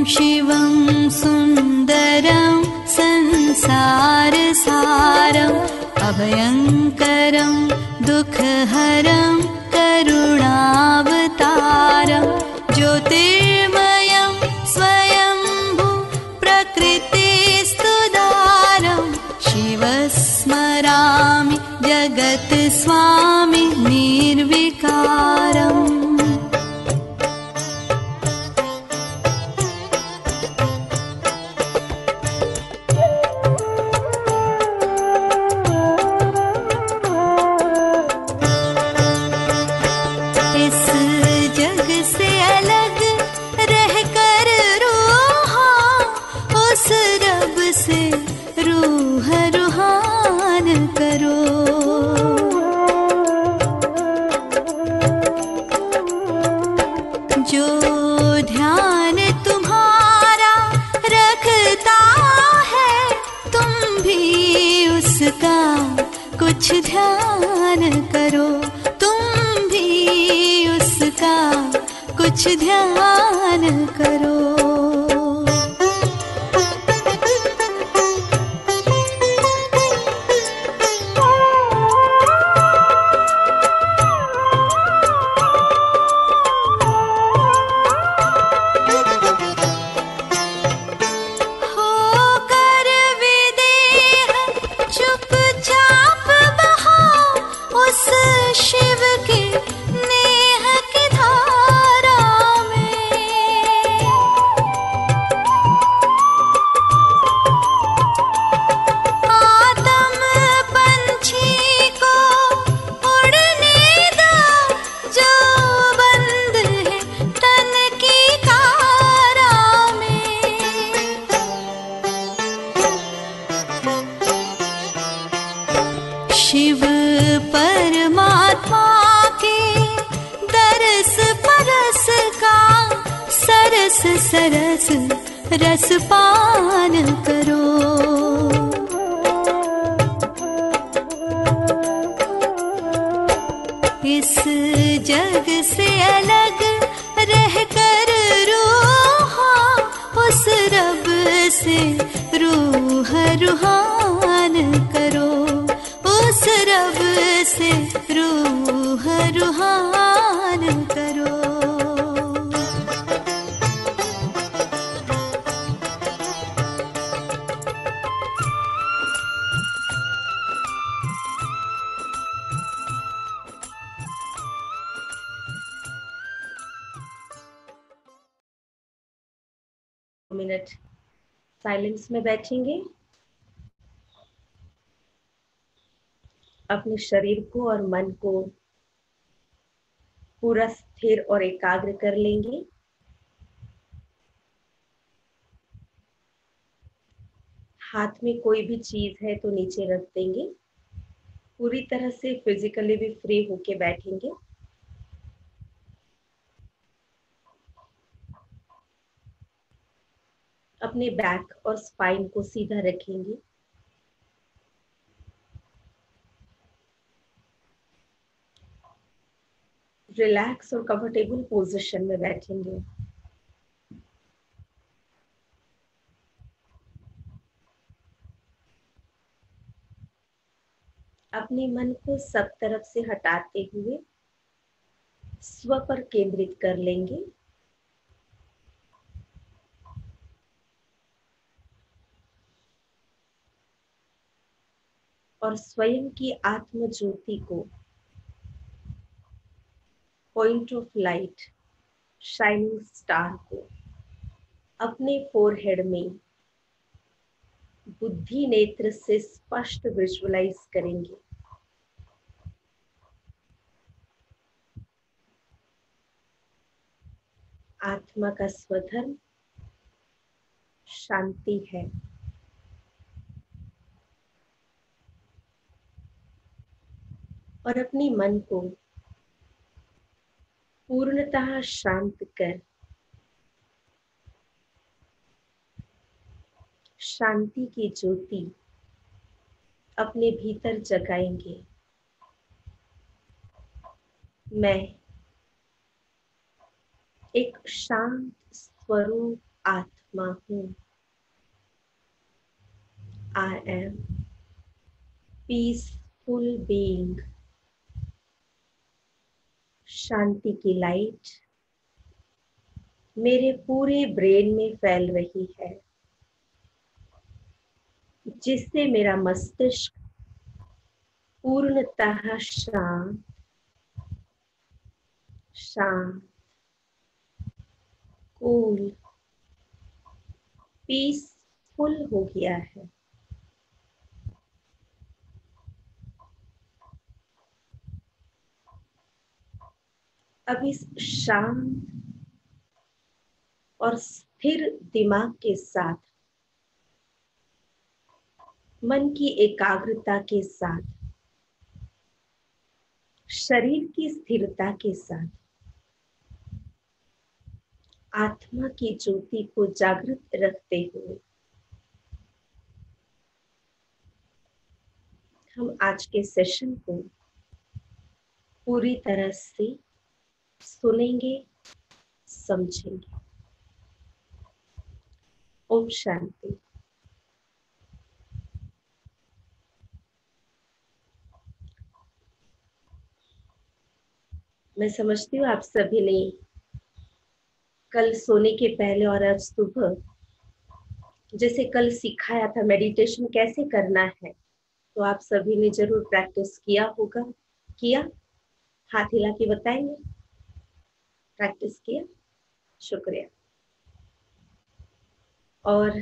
शिवं सुन्दरं संसारसारम् अभयङ्करं दुःखहरं करुणावतारं ज्योतिर्मयं स्वयंभू प्रकृतिस्तुदारं शिवस्मरामि जगत्स्वामि निर्विकारम्। कुछ ध्यान करो, तुम भी उसका कुछ ध्यान करो। शिव परमात्मा के दरस परस का सरस सरस रस पान करो। इस जग से अलग रहकर रूहा उस रब से रूह रूहान करो, उस रब से रूह रूहान करो। मिनट साइलेंस में बैठेंगे, अपने शरीर को और मन को पूरा स्थिर और एकाग्र कर लेंगे। हाथ में कोई भी चीज है तो नीचे रख देंगे, पूरी तरह से फिजिकली भी फ्री होके बैठेंगे। अपने बैक और स्पाइन को सीधा रखेंगे। रिलैक्स और कंफर्टेबल पोजीशन में बैठेंगे। अपने मन को सब तरफ से हटाते हुए स्व पर केंद्रित कर लेंगे। और स्वयं की आत्म ज्योति को, point of light, shining star को अपने फोरहेड में बुद्धि नेत्र से स्पष्ट विजुअलाइज करेंगे। आत्मा का स्वधर्म शांति है। और अपनी मन को पूर्णतः शांत कर शांति की ज्योति अपने भीतर जगाएंगे। मैं एक शांत स्वरूप आत्मा आत्मा हूँ। I am peaceful being. शांति की लाइट मेरे पूरे ब्रेन में फैल रही है, जिससे मेरा मस्तिष्क पूर्णतः शांत शांत, कूल, पीसफुल हो गया है। अब इस शांत और स्थिर दिमाग के साथ, मन की एकाग्रता के साथ, शरीर की स्थिरता के साथ, आत्मा की ज्योति को जागृत रखते हुए हम आज के सेशन को पूरी तरह से सुनेंगे, समझेंगे। ओम शांति। मैं समझती हूँ आप सभी ने कल सोने के पहले और आज सुबह जैसे कल सिखाया था मेडिटेशन कैसे करना है, तो आप सभी ने जरूर प्रैक्टिस किया होगा। किया? हाथ हिला के बताएंगे। प्रैक्टिस किया? शुक्रिया। और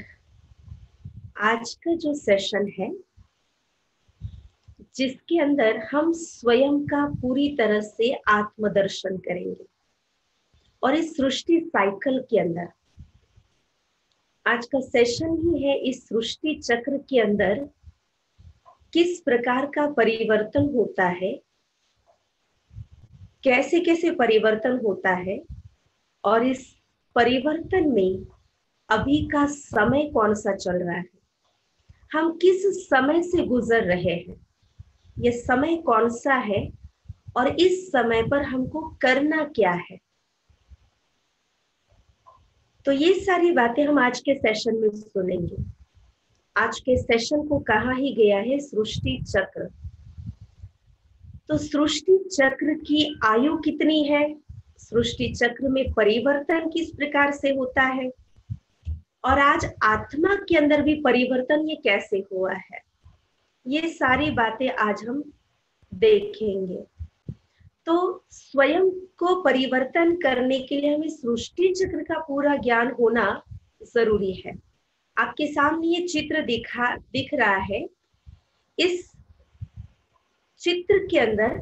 आज का जो सेशन है, जिसके अंदर हम स्वयं का पूरी तरह से आत्मदर्शन करेंगे और इस सृष्टि साइकिल के अंदर आज का सेशन ही है, इस सृष्टि चक्र के अंदर किस प्रकार का परिवर्तन होता है, कैसे कैसे परिवर्तन होता है, और इस परिवर्तन में अभी का समय कौन सा चल रहा है, हम किस समय से गुजर रहे हैं, ये समय कौन सा है और इस समय पर हमको करना क्या है। तो ये सारी बातें हम आज के सेशन में सुनेंगे। आज के सेशन को कहा ही गया है सृष्टि चक्र। तो सृष्टि चक्र की आयु कितनी है, सृष्टि चक्र में परिवर्तन किस प्रकार से होता है, और आज आत्मा के अंदर भी परिवर्तन ये कैसे हुआ है, ये सारी बातें आज हम देखेंगे। तो स्वयं को परिवर्तन करने के लिए हमें सृष्टि चक्र का पूरा ज्ञान होना जरूरी है। आपके सामने ये चित्र दिख रहा है। इस चित्र के अंदर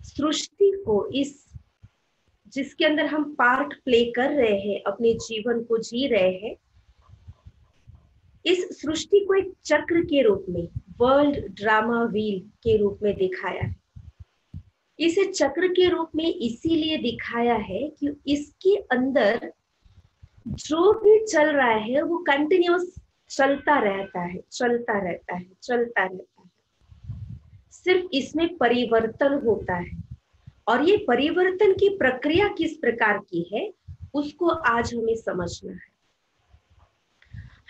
सृष्टि को, इस जिसके अंदर हम पार्ट प्ले कर रहे हैं, अपने जीवन को जी रहे हैं, इस सृष्टि को एक चक्र के रूप में, वर्ल्ड ड्रामा व्हील के रूप में दिखाया है। इसे चक्र के रूप में इसीलिए दिखाया है कि इसके अंदर जो भी चल रहा है वो कंटिन्यूअस चलता रहता है, चलता रहता है, चलता रहता है। सिर्फ इसमें परिवर्तन होता है, और ये परिवर्तन की प्रक्रिया किस प्रकार की है उसको आज हमें समझना है।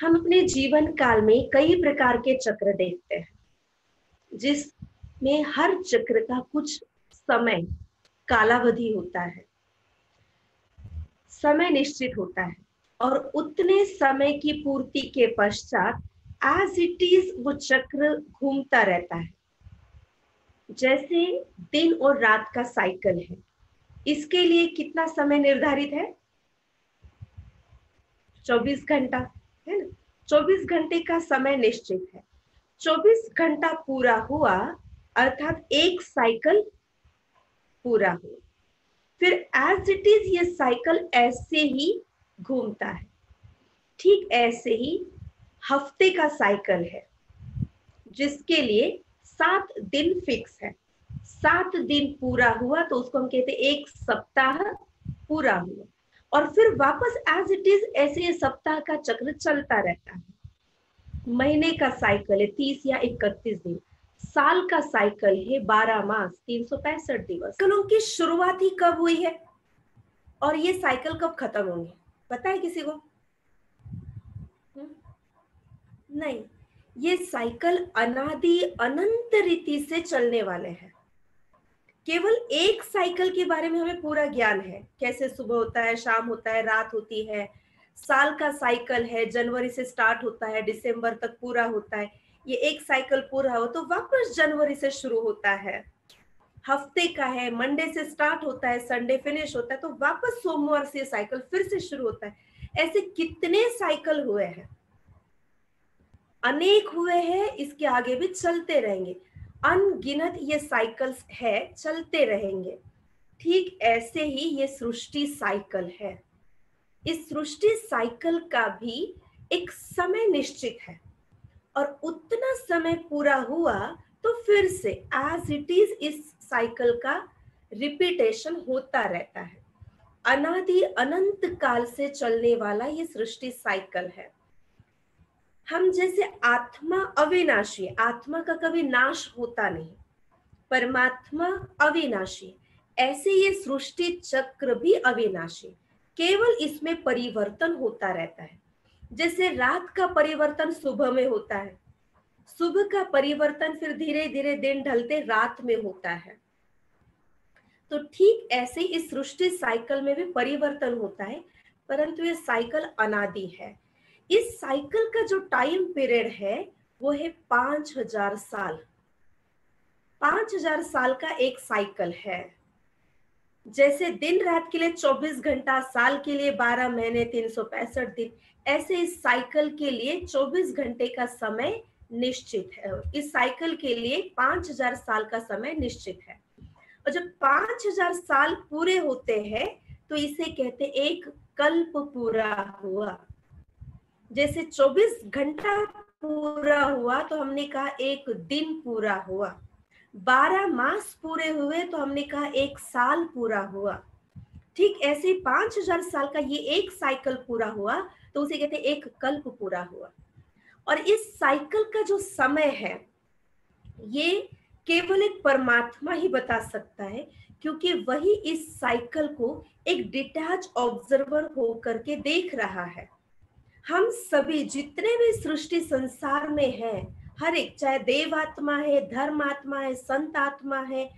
हम अपने जीवन काल में कई प्रकार के चक्र देखते हैं, जिसमें हर चक्र का कुछ समय, कालावधि होता है, समय निश्चित होता है, और उतने समय की पूर्ति के पश्चात एज इट इज वो चक्र घूमता रहता है। जैसे दिन और रात का साइकिल है, इसके लिए कितना समय निर्धारित है? 24 घंटा है ना। 24 घंटे का समय निश्चित है। 24 घंटा पूरा हुआ अर्थात एक साइकिल पूरा हुआ, फिर एज इट इज ये साइकिल ऐसे ही घूमता है। ठीक ऐसे ही हफ्ते का साइकिल है, जिसके लिए 7 दिन फिक्स है। 7 दिन पूरा हुआ तो उसको हम कहते हैं एक सप्ताह पूरा हुआ, और फिर वापस एज इट इज ऐसे ये सप्ताह का चक्र चलता रहता है। महीने का साइकिल है 30 या 31 दिन, साल का साइकिल है 12 मास 365 दिवस। साइकिलों की शुरुआत ही कब हुई है और ये साइकिल कब खत्म होंगे, पता है किसी को? नहीं, ये साइकिल अनादि अनंत रीति से चलने वाले हैं। केवल एक साइकिल के बारे में हमें पूरा ज्ञान है, कैसे सुबह होता है, शाम होता है, रात होती है। साल का साइकिल है, जनवरी से स्टार्ट होता है, दिसंबर तक पूरा होता है। ये एक साइकिल पूरा हो तो वापस जनवरी से शुरू होता है। हफ्ते का है, मंडे से स्टार्ट होता है, संडे फिनिश होता है, तो वापस सोमवार से साइकिल फिर से शुरू होता है। ऐसे कितने साइकिल हुए हैं, अनेक हुए हैं, इसके आगे भी चलते रहेंगे। अनगिनत ये साइकिल्स है, चलते रहेंगे। ठीक ऐसे ही ये सृष्टि साइकिल है। इस सृष्टि साइकिल का भी एक समय निश्चित है, और उतना समय पूरा हुआ तो फिर से एज इट इज इस साइकिल का रिपीटेशन होता रहता है। अनादि अनंत काल से चलने वाला ये सृष्टि साइकिल है। हम जैसे आत्मा अविनाशी, आत्मा का कभी नाश होता नहीं, परमात्मा अविनाशी, ऐसे ये सृष्टि चक्र भी अविनाशी, केवल इसमें परिवर्तन होता रहता है। जैसे रात का परिवर्तन सुबह में होता है, सुबह का परिवर्तन फिर धीरे धीरे दिन ढलते रात में होता है। तो ठीक ऐसे इस सृष्टि साइकिल में भी परिवर्तन होता है, परंतु ये साइकिल अनादि है। इस साइकिल का जो टाइम पीरियड है वो है 5000 साल। 5000 साल का एक साइकिल है। जैसे दिन रात के लिए 24 घंटा, साल के लिए 12 महीने 365 दिन, ऐसे इस साइकिल के लिए 24 घंटे का समय निश्चित है। इस साइकिल के लिए 5000 साल का समय निश्चित है। और जब 5000 साल पूरे होते हैं तो इसे कहते एक कल्प पूरा हुआ। जैसे 24 घंटा पूरा हुआ तो हमने कहा एक दिन पूरा हुआ, 12 मास पूरे हुए तो हमने कहा एक साल पूरा हुआ। ठीक ऐसे 5000 साल का ये एक साइकिल पूरा हुआ तो उसे कहते एक कल्प पूरा हुआ। और इस साइकिल का जो समय है ये केवल एक परमात्मा ही बता सकता है, क्योंकि वही इस साइकिल को एक डिटैच ऑब्जर्वर होकर के देख रहा है। हम सभी जितने भी सृष्टि संसार में हैं, हर एक, चाहे देव आत्मा है, धर्म आत्मा है, संत आत्मा है,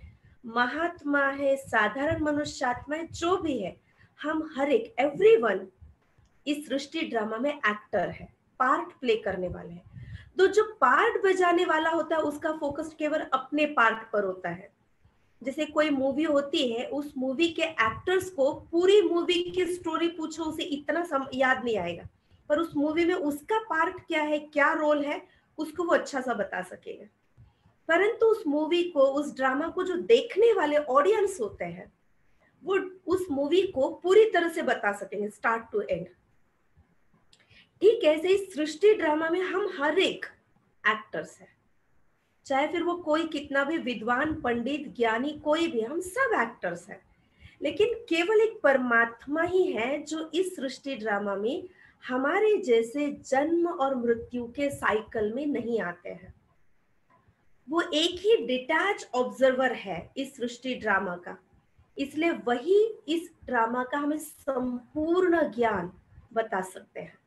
महात्मा है, साधारण मनुष्य आत्मा है, जो भी है, हम हर एक, एवरीवन इस सृष्टि ड्रामा में एक्टर है, पार्ट प्ले करने वाले हैं। तो जो पार्ट बजाने वाला होता है उसका फोकस केवल अपने पार्ट पर होता है। जैसे कोई मूवी होती है, उस मूवी के एक्टर्स को पूरी मूवी की स्टोरी पूछो, उसे इतना याद नहीं आएगा, पर उस मूवी में उसका पार्ट क्या है, क्या रोल है, उसको वो अच्छा सा बता सकेगा। परंतु उस मूवी को, उस ड्रामा को जो देखने वाले ऑडियंस होते हैं, वो उस मूवी को पूरी तरह से बता सकेंगे, स्टार्ट टू एंड। ठीक ऐसे इस सृष्टि ड्रामा में हम हर एक एक्टर्स हैं, चाहे फिर वो कोई कितना भी विद्वान, पंडित, ज्ञानी, कोई भी, हम सब एक्टर्स हैं। लेकिन केवल एक परमात्मा ही है जो इस सृष्टि ड्रामा में हमारे जैसे जन्म और मृत्यु के साइकिल में नहीं आते हैं। वो एक ही डिटैच ऑब्जर्वर है इस सृष्टि ड्रामा का, इसलिए वही इस ड्रामा का हमें संपूर्ण ज्ञान बता सकते हैं।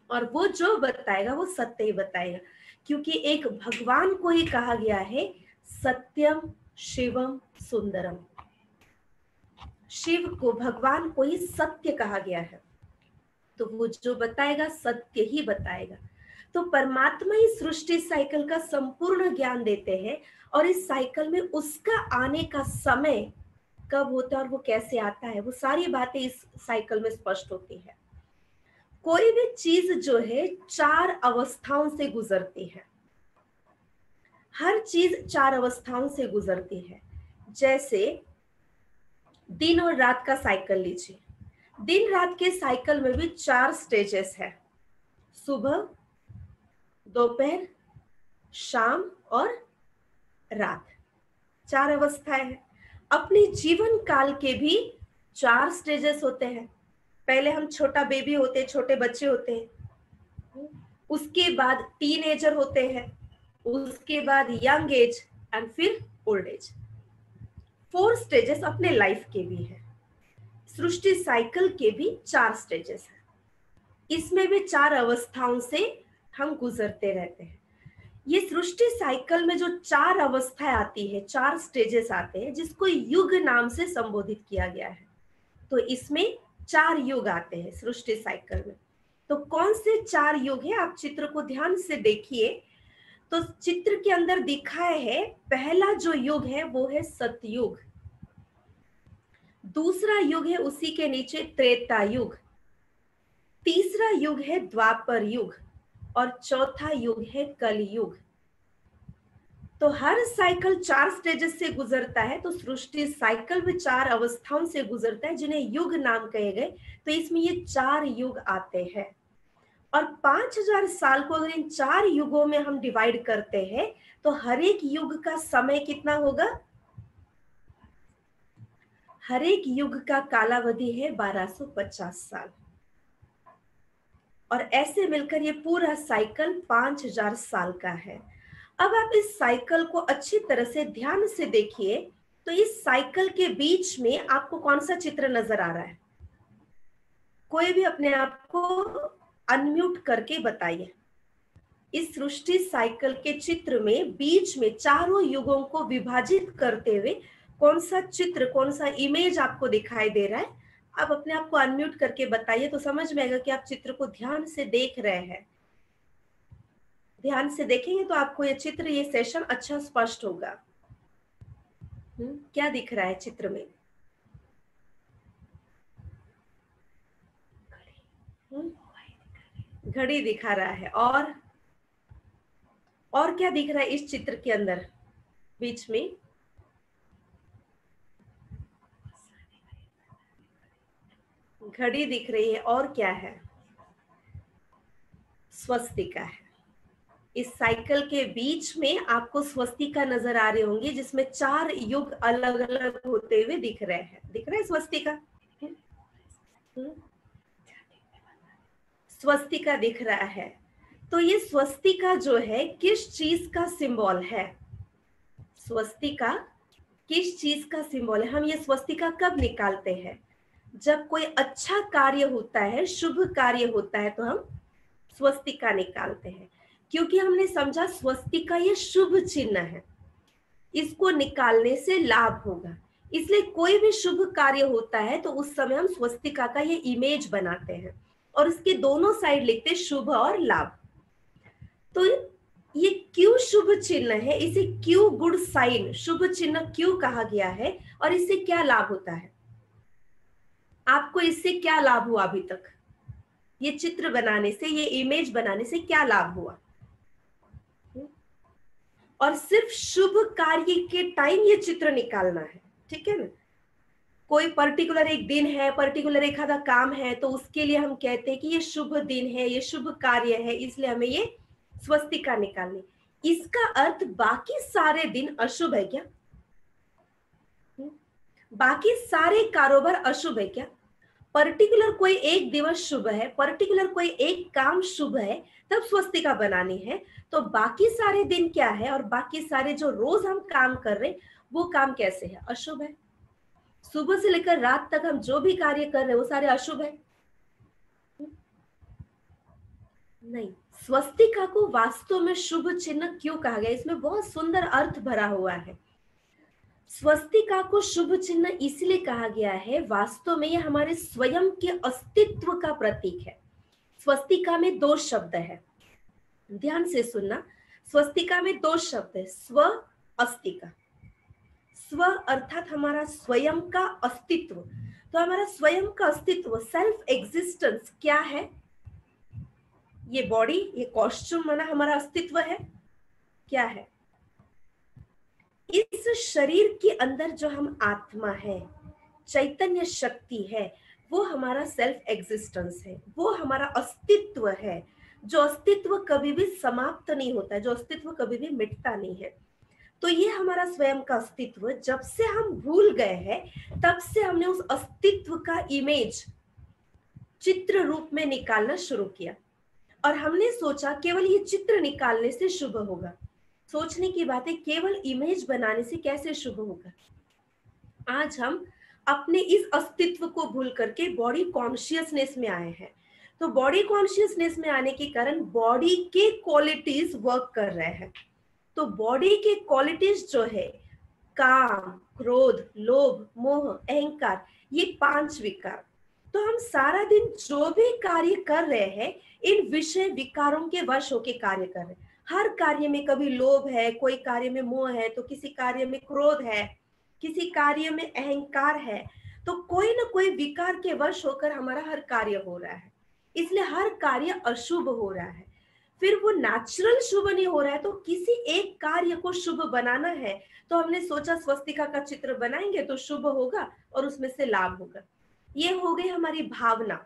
और वो जो बताएगा वो सत्य ही बताएगा, क्योंकि एक भगवान को ही कहा गया है सत्यम शिवम सुंदरम। शिव को, भगवान को ही सत्य कहा गया है, तो वो जो बताएगा सत्य ही बताएगा। तो परमात्मा ही सृष्टि साइकिल का संपूर्ण ज्ञान देते हैं, और इस साइकिल में उसका आने का समय कब होता है और वो कैसे आता है, वो सारी बातें इस साइकिल में स्पष्ट होती है। कोई भी चीज जो है 4 अवस्थाओं से गुजरती है, हर चीज 4 अवस्थाओं से गुजरती है। जैसे दिन और रात का साइकिल लीजिए, दिन रात के साइकिल में भी 4 स्टेजेस है, सुबह, दोपहर, शाम और रात, 4 अवस्थाएं हैं। अपने जीवन काल के भी 4 स्टेजेस होते हैं। पहले हम छोटा बेबी होते हैं, छोटे बच्चे होते हैं, उसके बाद टीनेजर होते हैं, उसके बाद यंग एज एंड फिर ओल्ड एज। 4 स्टेजेस अपने लाइफ के भी है। सृष्टि साइकिल के भी 4 स्टेजेस हैं। इसमें भी 4 अवस्थाओं से हम गुजरते रहते हैं। ये सृष्टि साइकिल में जो 4 अवस्थाएं आती है, 4 स्टेजेस आते हैं, जिसको युग नाम से संबोधित किया गया है। तो इसमें 4 युग आते हैं सृष्टि साइकिल में। तो कौन से 4 युग है, आप चित्र को ध्यान से देखिए। तो चित्र के अंदर दिखाए है, पहला जो युग है वो है सतयुग, दूसरा युग है उसी के नीचे त्रेता युग, तीसरा युग है द्वापर युग और चौथा युग है कलयुग। तो हर साइकिल 4 स्टेजेस से गुजरता है। तो सृष्टि साइकिल में 4 अवस्थाओं से गुजरता है जिन्हें युग नाम कहे गए। तो इसमें ये 4 युग आते हैं और 5000 साल को अगर इन 4 युगों में हम डिवाइड करते हैं तो हर एक युग का समय कितना होगा? हर एक युग का कालावधि है 1250 साल और ऐसे मिलकर ये पूरा साइकिल 5000 साल का है। अब आप इस साइकिल को अच्छी तरह से ध्यान से देखिए। तो इस साइकिल के बीच में आपको कौन सा चित्र नजर आ रहा है? कोई भी अपने आप को अनम्यूट करके बताइए। इस सृष्टि साइकिल के चित्र में बीच में चारों युगों को विभाजित करते हुए कौन सा चित्र, कौन सा इमेज आपको दिखाई दे रहा है? आप अपने आप को अनम्यूट करके बताइए तो समझ में आएगा कि आप चित्र को ध्यान से देख रहे हैं। ध्यान से देखेंगे तो आपको ये चित्र, ये सेशन अच्छा स्पष्ट होगा। क्या दिख रहा है चित्र में? घड़ी दिखा रहा है और क्या दिख रहा है इस चित्र के अंदर बीच में? घड़ी दिख रही है और क्या है? स्वस्तिका है। इस साइकिल के बीच में आपको स्वस्तिका नजर आ रहे होंगे जिसमें 4 युग अलग अलग होते हुए दिख रहे हैं। दिख रहा है स्वस्तिका? स्वस्तिका दिख रहा है। तो ये स्वस्तिका जो है किस चीज का सिंबल है? स्वस्तिका किस चीज का सिंबल है? हम ये स्वस्तिका कब निकालते हैं? जब कोई अच्छा कार्य होता है, शुभ कार्य होता है, तो हम स्वस्तिका निकालते हैं क्योंकि हमने समझा स्वस्तिका ये शुभ चिन्ह है, इसको निकालने से लाभ होगा। इसलिए कोई भी शुभ कार्य होता है तो उस समय हम स्वस्तिका का ये इमेज बनाते हैं और इसके दोनों साइड लिखते हैं शुभ और लाभ। तो ये क्यों शुभ चिन्ह है? इसे क्यों गुड साइन, शुभ चिन्ह क्यों कहा गया है और इससे क्या लाभ होता है? आपको इससे क्या लाभ हुआ अभी तक? ये चित्र बनाने से, ये इमेज बनाने से क्या लाभ हुआ? और सिर्फ शुभ कार्य के टाइम ये चित्र निकालना है, ठीक है ना? कोई पर्टिकुलर एक दिन है, पर्टिकुलर एक आधा काम है, तो उसके लिए हम कहते हैं कि ये शुभ दिन है, ये शुभ कार्य है, इसलिए हमें ये स्वस्तिका निकालनी। इसका अर्थ बाकी सारे दिन अशुभ है क्या? बाकी सारे कारोबार अशुभ है क्या? पर्टिकुलर कोई एक दिवस शुभ है, पर्टिकुलर कोई एक काम शुभ है, तब स्वस्तिका बनानी है। तो बाकी सारे दिन क्या है और बाकी सारे जो रोज हम काम कर रहे हैं वो काम कैसे है? अशुभ है। सुबह से लेकर रात तक हम जो भी कार्य कर रहे हैं वो सारे अशुभ है? नहीं। स्वस्तिका को वास्तव में शुभ चिन्ह क्यों कहा गया? इसमें बहुत सुंदर अर्थ भरा हुआ है। स्वस्तिका को शुभ चिन्ह इसलिए कहा गया है, वास्तव में ये हमारे स्वयं के अस्तित्व का प्रतीक है। स्वस्तिका में 2 शब्द है, ध्यान से सुनना। स्वस्तिका में 2 शब्द है, स्व, अस्तिका। स्व अर्थात हमारा स्वयं का अस्तित्व। तो हमारा स्वयं का अस्तित्व, सेल्फ एग्जिस्टेंस क्या है? ये बॉडी, ये कॉस्ट्यूम माना हमारा अस्तित्व है? क्या है? इस शरीर के अंदर जो हम आत्मा है, चैतन्य शक्ति है, वो हमारा सेल्फ एग्जिस्टेंस है, वो हमारा अस्तित्व है, जो अस्तित्व कभी भी समाप्त नहीं होता है, जो अस्तित्व कभी भी मिटता नहीं है। तो ये हमारा स्वयं का अस्तित्व, जब से हम भूल गए हैं तब से हमने उस अस्तित्व का इमेज चित्र रूप में निकालना शुरू किया और हमने सोचा केवल ये चित्र निकालने से शुभ होगा। सोचने की बात है, केवल इमेज बनाने से कैसे शुभ होगा? आज हम अपने इस अस्तित्व को भूल करके बॉडी कॉन्शियसनेस में आए हैं। तो बॉडी कॉन्शियसनेस में आने के कारण बॉडी के क्वालिटीज वर्क कर रहे हैं। तो बॉडी के क्वालिटीज जो है काम, क्रोध, लोभ, मोह, अहंकार, ये 5 विकार। तो हम सारा दिन जो भी कार्य कर रहे हैं इन विषय विकारों के वश होके कार्य कर रहे हैं। हर कार्य में कभी लोभ है, कोई कार्य में मोह है, तो किसी कार्य में क्रोध है, किसी कार्य में अहंकार है। तो कोई ना कोई विकार के वश होकर हमारा हर कार्य हो रहा है, इसलिए हर कार्य अशुभ हो रहा है। फिर वो नेचुरल शुभ नहीं हो रहा है, तो किसी एक कार्य को शुभ बनाना है तो हमने सोचा स्वस्तिका का चित्र बनाएंगे तो शुभ होगा और उसमें से लाभ होगा। ये हो गई हमारी भावना,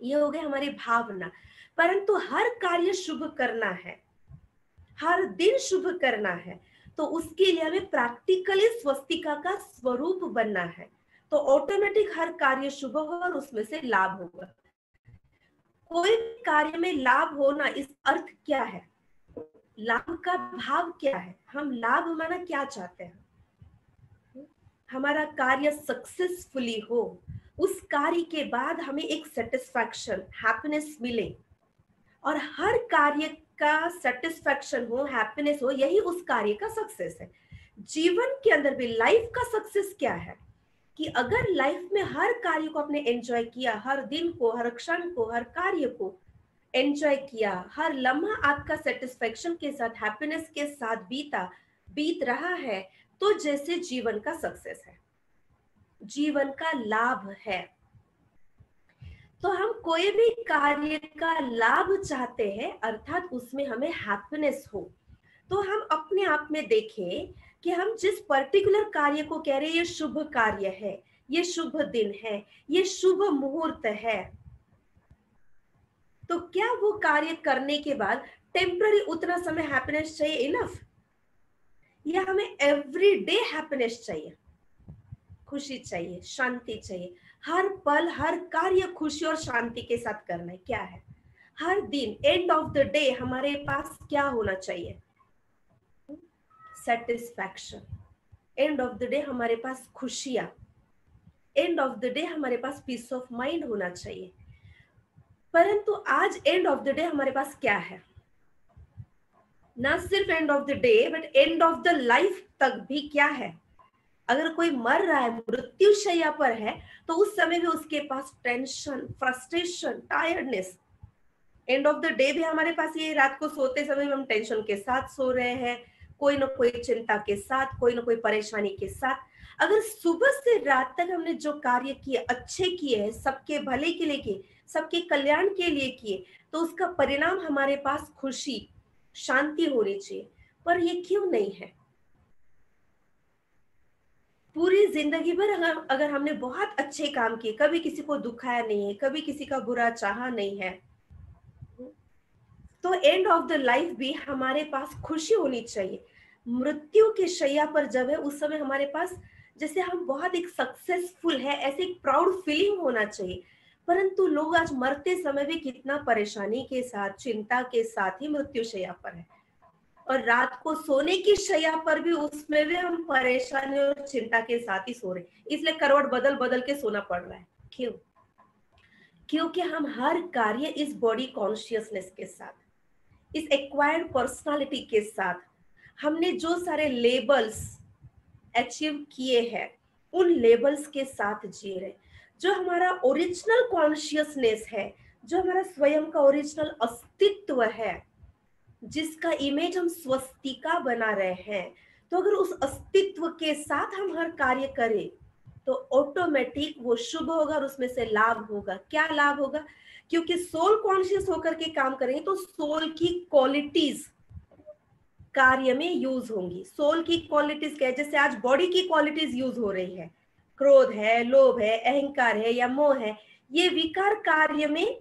ये हो गई हमारी भावना। परंतु हर कार्य शुभ करना है, हर दिन शुभ करना है, तो उसके लिए हमें प्रैक्टिकली स्वस्तिका का स्वरूप बनना है। तो ऑटोमेटिक हर कार्य शुभ होगा और उसमें से लाभ होगा। कोई कार्य में लाभ होना, इस अर्थ क्या है, लाभ का भाव क्या है, हम लाभ माना क्या चाहते हैं, हमारा कार्य सक्सेसफुली हो, उस कार्य के बाद हमें एक सेटिस्फैक्शन, हैप्पीनेस मिले, और हर कार्य का सेटिस्फैक्शन हो, हैप्पीनेस हो, यही उस कार्य का सक्सेस है। जीवन के अंदर भी लाइफ का सक्सेस क्या है कि अगर लाइफ में हर कार्य को आपने एंजॉय किया, हर दिन को, हर क्षण को, हर कार्य को एंजॉय किया, हर लम्हा आपका सेटिस्फैक्शन के साथ, हैप्पीनेस के साथ बीत रहा है, तो जैसे जीवन का सक्सेस है, जीवन का लाभ है। तो हम कोई भी कार्य का लाभ चाहते हैं, अर्थात उसमें हमें हैप्पीनेस हो। तो हम अपने आप में देखें कि हम जिस पर्टिकुलर कार्य को कह रहे हैं ये शुभ कार्य है, ये शुभ दिन है, ये शुभ मुहूर्त है, तो क्या वो कार्य करने के बाद टेम्पररी उतना समय हैप्पीनेस चाहिए इनफ, या हमें एवरीडे हैप्पीनेस चाहिए, खुशी चाहिए, शांति चाहिए, हर पल हर कार्य खुशी और शांति के साथ करना है? क्या है हर दिन एंड ऑफ द डे हमारे पास क्या होना चाहिए? Satisfaction. And of the day हमारे पास खुशियां, एंड ऑफ द डे हमारे पास पीस ऑफ माइंड होना चाहिए। परंतु आज एंड ऑफ द डे हमारे पास क्या है? ना सिर्फ and of the day but and of the life तक भी क्या है? अगर कोई मर रहा है, मृत्यु शैया पर है, तो उस समय भी उसके पास tension, frustration, tiredness. End of the day भी हमारे पास ये, रात को सोते समय हम टेंशन के साथ सो रहे हैं, कोई ना कोई चिंता के साथ, कोई ना कोई परेशानी के साथ। अगर सुबह से रात तक हमने जो कार्य किए, अच्छे किए हैं, सबके भले के लिए किए, सबके कल्याण के लिए किए, तो उसका परिणाम हमारे पास खुशी, शांति होनी चाहिए। पर ये क्यों नहीं है? पूरी जिंदगी भर अगर हमने बहुत अच्छे काम किए, कभी किसी को दुखाया नहीं है, कभी किसी का बुरा चाहा नहीं है, तो एंड ऑफ द लाइफ भी हमारे पास खुशी होनी चाहिए। मृत्यु के शैया पर जब है, उस समय हमारे पास जैसे हम बहुत एक सक्सेसफुल है, ऐसे एक प्राउड फीलिंग होना चाहिए। परंतु लोग आज मरते समय भी कितना परेशानी के साथ, चिंता के साथ ही मृत्यु शैया पर है, और रात को सोने की शैया पर भी, उसमें भी हम परेशानी और चिंता के साथ ही सो रहे, इसलिए करवट बदल बदल के सोना पड़ रहा है। क्यों? क्योंकि हम हर कार्य इस बॉडी कॉन्शियसनेस के साथ, इस एक्वायर्ड पर्सनालिटी के साथ, हमने जो सारे लेबल्स अचीव किए हैं उन लेबल्स के साथ जी रहे। जो हमारा ओरिजिनल कॉन्शियसनेस है, जो हमारा स्वयं का ओरिजिनल अस्तित्व है, जिसका इमेज हम स्वस्तिका बना रहे हैं, तो अगर उस अस्तित्व के साथ हम हर कार्य करें तो ऑटोमेटिक वो शुभ होगा और उसमें से लाभ होगा। क्या लाभ होगा? क्योंकि सोल कॉन्शियस होकर के काम करेंगे तो सोल की क्वालिटीज कार्य में यूज होंगी। सोल की क्वालिटीज क्या है? जैसे आज बॉडी की क्वालिटीज यूज हो रही है, क्रोध है, लोभ है, अहंकार है या मोह है, ये विकार कार्य में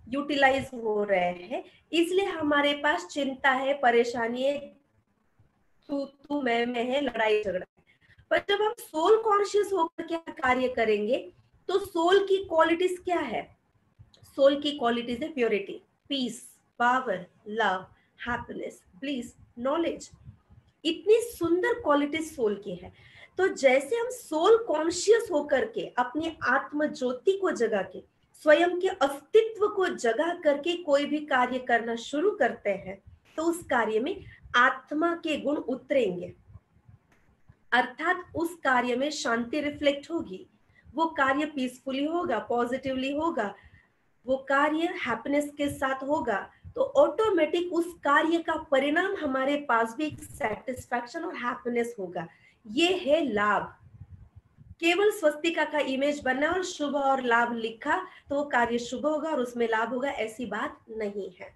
यूटिलाइज हो रहे हैं, इसलिए हमारे पास चिंता है, परेशानी है, तू मैं है, लड़ाई झगड़ा है। पर जब हम सोल कॉन्शियस होकर क्या कार्य करेंगे तो सोल की क्वालिटीज क्या है? सोल की क्वालिटीज है purity, peace, power, love, happiness, bliss, knowledge. इतनी सुंदर क्वालिटीज सोल की है। तो जैसे हम सोल कॉन्शियस होकर के अपनी आत्म ज्योति को जगा के स्वयं के अस्तित्व को जगा करके कोई भी कार्य करना शुरू करते हैं तो उस कार्य में आत्मा के गुण उतरेंगे, अर्थात उस कार्य में शांति रिफ्लेक्ट होगी, वो कार्य पीसफुली होगा, पॉजिटिवली होगा, वो कार्य हैप्पीनेस के साथ होगा, तो ऑटोमेटिक उस कार्य का परिणाम हमारे पास भी सेटिस्फैक्शन और हैप्पीनेस होगा। ये है लाभ। केवल स्वस्तिका का इमेज बना और शुभ और लाभ लिखा तो वो कार्य शुभ होगा और उसमें लाभ होगा, ऐसी बात नहीं है।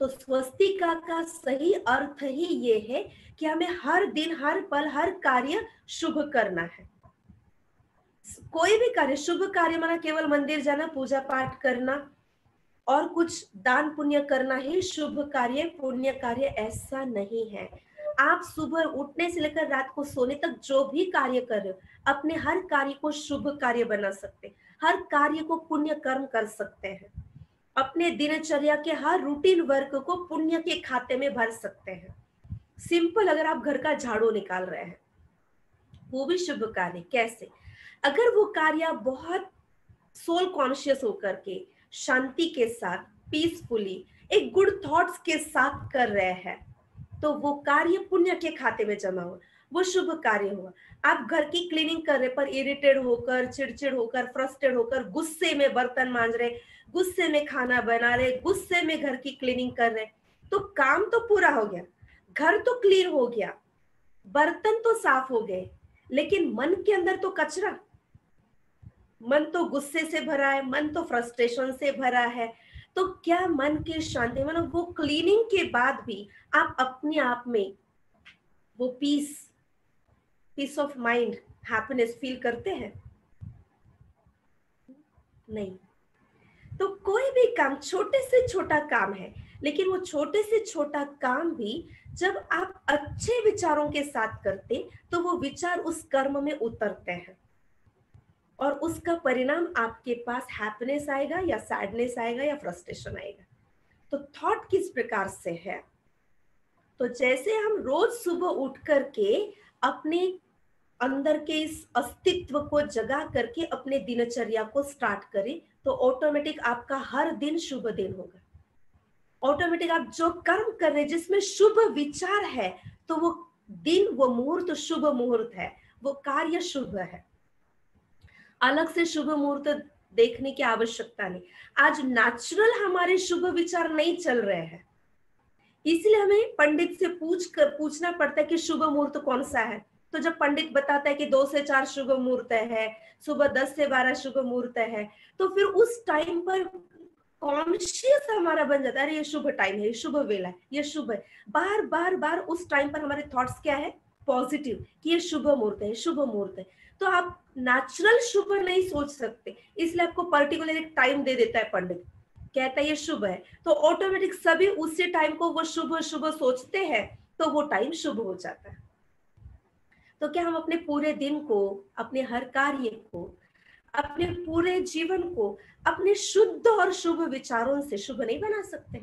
तो स्वस्तिका का सही अर्थ ही ये है कि हमें हर दिन, हर पल, हर कार्य शुभ करना है। कोई भी कार्य, शुभ कार्य माना केवल मंदिर जाना, पूजा पाठ करना और कुछ दान पुण्य करना ही शुभ कार्य, पुण्य कार्य, ऐसा नहीं है। आप सुबह उठने से लेकर रात को सोने तक जो भी कार्य कर रहे हो, अपने हर कार्य को शुभ कार्य बना सकते हैं, हर कार्य को पुण्य कर्म कर सकते हैं, अपने दिनचर्या के हर रूटीन वर्क को पुण्य के खाते में भर सकते हैं। सिंपल, अगर आप घर का झाड़ू निकाल रहे हैं वो भी शुभ कार्य। कैसे? अगर वो कार्य बहुत सोल कॉन्शियस होकर के, शांति के साथ, पीसफुली, एक गुड थॉट्स के साथ कर रहे हैं तो वो कार्य पुण्य के खाते में जमा हुआ, वो शुभ कार्य हुआ। आप घर की क्लीनिंग कर रहे पर इरिटेट होकर, चिड़चिड़ होकर, फ्रस्ट्रेट होकर, गुस्से में बर्तन मांज रहे, गुस्से में खाना बना रहे, गुस्से में घर की क्लीनिंग कर रहे, तो काम तो पूरा हो गया, घर तो क्लीन हो गया, बर्तन तो साफ हो गए, लेकिन मन के अंदर तो कचरा, मन तो गुस्से से भरा है, मन तो फ्रस्ट्रेशन से भरा है। तो क्या मन की शांति, मतलब वो क्लीनिंग के बाद भी आप अपने आप में वो peace of mind, happiness feel करते हैं? नहीं। तो कोई भी काम, छोटे से छोटा काम है, लेकिन वो छोटे से छोटा काम भी जब आप अच्छे विचारों के साथ करते तो वो विचार उस कर्म में उतरते हैं और उसका परिणाम आपके पास हैप्पीनेस आएगा या सैडनेस आएगा या फ्रस्ट्रेशन आएगा। तो थॉट किस प्रकार से है? तो जैसे हम रोज सुबह उठ करके अपने अंदर के इस अस्तित्व को जगा करके अपने दिनचर्या को स्टार्ट करें तो ऑटोमेटिक आपका हर दिन शुभ दिन होगा। ऑटोमेटिक आप जो कर्म कर रहे हैं जिसमें शुभ विचार है तो वो दिन, वो मुहूर्त शुभ मुहूर्त है, वो कार्य शुभ है। अलग से शुभ मुहूर्त देखने की आवश्यकता नहीं। आज नेचुरल हमारे शुभ विचार नहीं चल रहे हैं, इसलिए हमें पंडित से पूछना पड़ता है कि शुभ मुहूर्त कौन सा है। तो जब पंडित बताता है कि 2 से 4 शुभ मुहूर्त है, सुबह 10 से 12 शुभ मुहूर्त है, तो फिर उस टाइम पर कॉन्शियस हमारा बन जाता है, अरे ये शुभ टाइम है, ये शुभ वेला है, ये शुभ है। बार बार बार उस टाइम पर हमारे थॉट्स क्या है? पॉजिटिव, कि ये शुभ मुहूर्त है, शुभ मुहूर्त है। तो आप नेचुरल शुभ नहीं सोच सकते, इसलिए आपको पर्टिकुलर एक टाइम दे देता है पंडित, कहता है ये शुभ है, तो ऑटोमेटिक सभी उसी टाइम को वो शुभ शुभ सोचते हैं, तो वो टाइम शुभ हो जाता है। तो क्या हम अपने पूरे दिन को, अपने हर कार्य को, अपने पूरे जीवन को अपने शुद्ध और शुभ विचारों से शुभ नहीं बना सकते?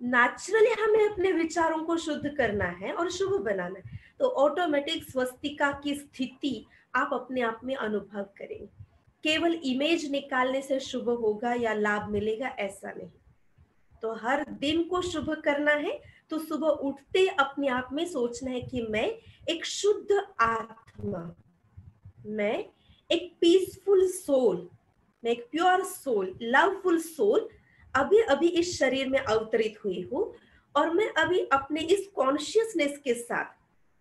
नेचुरली हमें अपने विचारों को शुद्ध करना है और शुभ बनाना है, तो ऑटोमेटिक स्वस्तिका की स्थिति आप अपने आप में अनुभव करेंगे। केवल इमेज निकालने से शुभ होगा या लाभ मिलेगा, ऐसा नहीं। तो हर दिन को शुभ करना है तो सुबह उठते अपने आप में सोचना है कि मैं एक शुद्ध आत्मा, मैं एक पीसफुल सोल, मैं एक प्योर सोल, लवफुल सोल अभी अभी इस शरीर में अवतरित हुई हूँ और मैं अभी अपने इस कॉन्शियसनेस के साथ,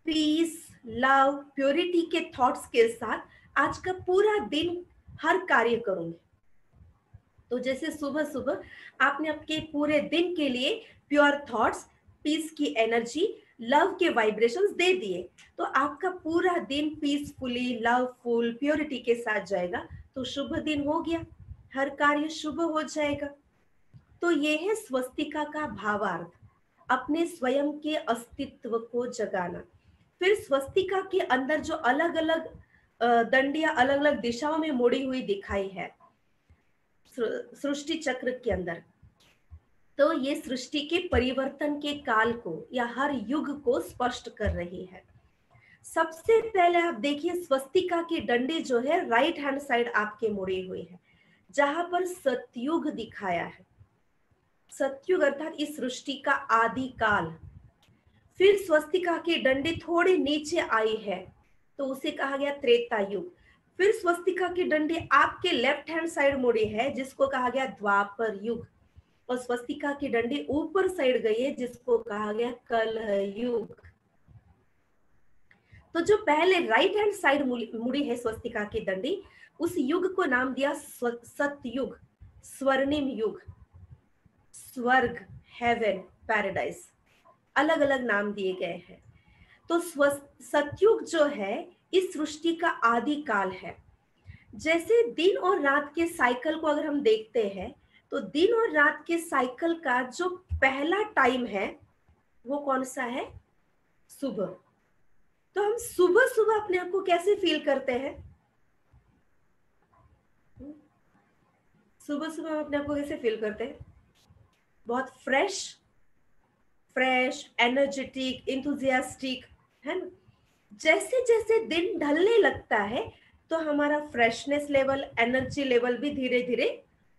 पीस, लव, प्योरिटी के थॉट्स के साथ आज का पूरा दिन हर कार्य करूंगी। तो जैसे सुबह सुबह आपने आपके पूरे दिन के लिए प्योर थॉट्स, पीस की एनर्जी, लव के वाइब्रेशंस दे दिए, तो आपका पूरा दिन पीसफुली, लवफुल, प्योरिटी के साथ जाएगा, तो शुभ दिन हो गया, हर कार्य शुभ हो जाएगा। तो ये है स्वस्तिका का भावार्थ, अपने स्वयं के अस्तित्व को जगाना। फिर स्वस्तिका के अंदर जो अलग अलग दंडियां अलग अलग दिशाओं में मुड़ी हुई दिखाई है सृष्टि चक्र के अंदर, तो ये सृष्टि के परिवर्तन के काल को या हर युग को स्पष्ट कर रही है। सबसे पहले आप देखिए स्वस्तिका की डंडी जो है राइट हैंड साइड आपके मुड़ी हुई है। जहां पर सतयुग दिखाया है। सतयुग अर्थात इस सृष्टि का आदि काल। फिर स्वस्तिका की डंडी थोड़ी नीचे आई है तो उसे कहा गया त्रेता युग। फिर स्वस्तिका की डंडी आपके लेफ्ट हैंड साइड मुड़ी है जिसको कहा गया द्वापर युग, और स्वस्तिका की डंडी ऊपर साइड गई है जिसको कहा गया कलह युग। तो जो पहले राइट हैंड साइड मुड़ी है स्वस्तिका की डंडी, उस युग को नाम दिया सतयुग, स्वर्णिम युग, स्वर्ग, हेवन, पैराडाइज, अलग अलग नाम दिए गए हैं। तो सतयुग जो है इस सृष्टि का आदि काल है। जैसे दिन और रात के साइकिल को अगर हम देखते हैं तो दिन और रात के साइकिल का जो पहला टाइम है वो कौन सा है? सुबह। तो हम सुबह सुबह अपने आप को कैसे फील करते हैं? सुबह सुबह हम अपने आप को कैसे फील करते हैं? बहुत फ्रेश, एनर्जेटिक, इंथुजियास्टिक, है ना? जैसे जैसे दिन ढलने लगता है तो हमारा फ्रेशनेस लेवल, एनर्जी लेवल भी धीरे धीरे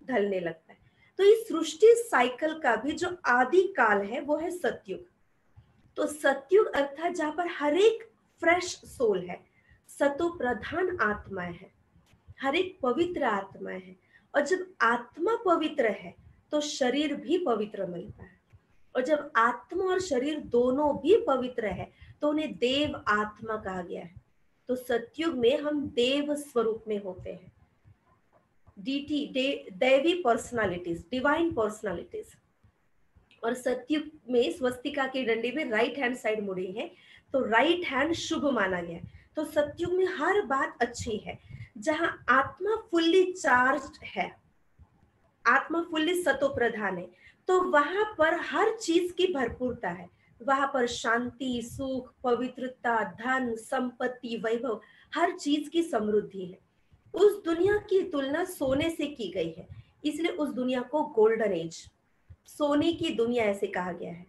ढलने लगता है। तो इस सृष्टि साइकिल का भी जो आदि काल है वो है सतयुग। तो सतयुग अर्थात जहां पर हर एक फ्रेश सोल है, सतो प्रधान आत्माएं है, हर एक पवित्र आत्माएं है। और जब आत्मा पवित्र है तो शरीर भी पवित्र मिलता है, और जब आत्मा और शरीर दोनों भी पवित्र है तो उन्हें देव आत्मा कहा गया है। तो सतयुग में हम देव स्वरूप में होते हैं, दैवी पर्सनालिटीज, डिवाइन पर्सनालिटीज। और सतयुग में स्वस्तिका की डंडी में राइट हैंड साइड मुड़ी है तो राइट हैंड शुभ माना गया है। तो सतयुग में हर बात अच्छी है। जहां आत्मा फुल्ली चार्ज है, आत्मा फुल्ली सतो प्रधान है, तो वहां पर हर चीज की भरपूरता है। वहां पर शांति, सुख, पवित्रता, धन, संपत्ति, वैभव, हर चीज की समृद्धि है। उस दुनिया की तुलना सोने से की गई है, इसलिए उस दुनिया को गोल्डन एज, सोने की दुनिया ऐसे कहा गया है।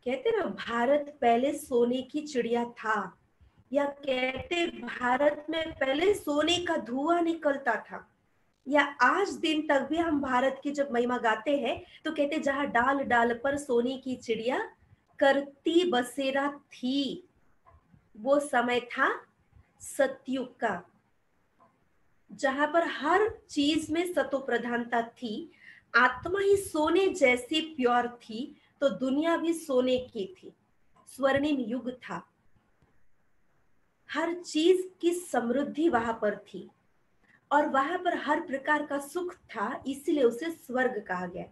कहते ना भारत पहले सोने की चिड़िया था, या कहते भारत में पहले सोने का धुआं निकलता था, या आज दिन तक भी हम भारत की जब महिमा गाते हैं तो कहते जहां डाल डाल पर सोने की चिड़िया करती बसेरा थी, वो समय था सतयुग का, जहां पर हर चीज में सतो प्रधानता थी। आत्मा ही सोने जैसी प्योर थी तो दुनिया भी सोने की थी, स्वर्णिम युग था, हर चीज की समृद्धि वहां पर थी, और वहां पर हर प्रकार का सुख था, इसलिए उसे स्वर्ग कहा गया।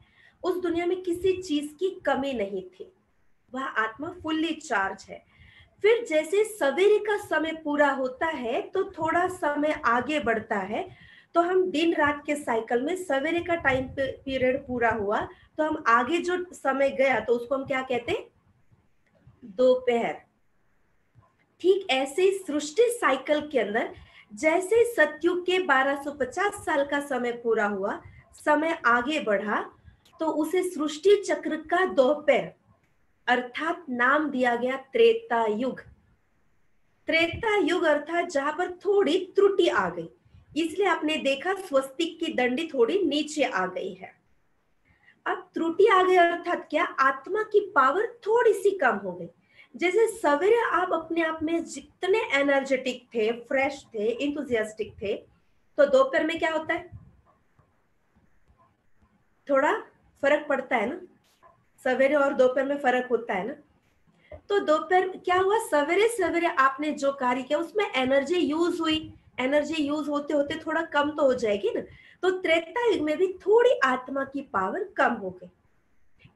उस दुनिया में किसी चीज की कमी नहीं थी, वह आत्मा फुल्ली चार्ज है। फिर जैसे सवेरे का समय पूरा होता है तो थोड़ा समय आगे बढ़ता है, तो हम दिन रात के साइकिल में सवेरे का टाइम पीरियड पूरा हुआ तो हम आगे जो समय गया तो उसको हम क्या कहते हैं? दोपहर। ठीक ऐसे ही सृष्टि साइकिल के अंदर जैसे सतयुग के 1250 साल का समय पूरा हुआ, समय आगे बढ़ा, तो उसे सृष्टि चक्र का दोपहर अर्थात नाम दिया गया त्रेता युग। त्रेता युग अर्थात जहां पर थोड़ी त्रुटि आ गई, इसलिए आपने देखा स्वस्तिक की डंडी थोड़ी नीचे आ गई है। अब त्रुटि आ गई अर्थात क्या? आत्मा की पावर थोड़ी सी कम हो गई। जैसे सवेरे आप अपने आप में जितने एनर्जेटिक थे, फ्रेश थे, इंथुजियास्टिक थे, तो दोपहर में क्या होता है? थोड़ा फर्क पड़ता है ना, सवेरे और दोपहर में फर्क होता है ना। तो दोपहर क्या हुआ? सवेरे सवेरे आपने जो कार्य किया उसमें एनर्जी यूज हुई, एनर्जी यूज होते होते थोड़ा कम तो हो जाएगी ना। तो त्रेता युग में भी थोड़ी आत्मा की पावर कम हो गई,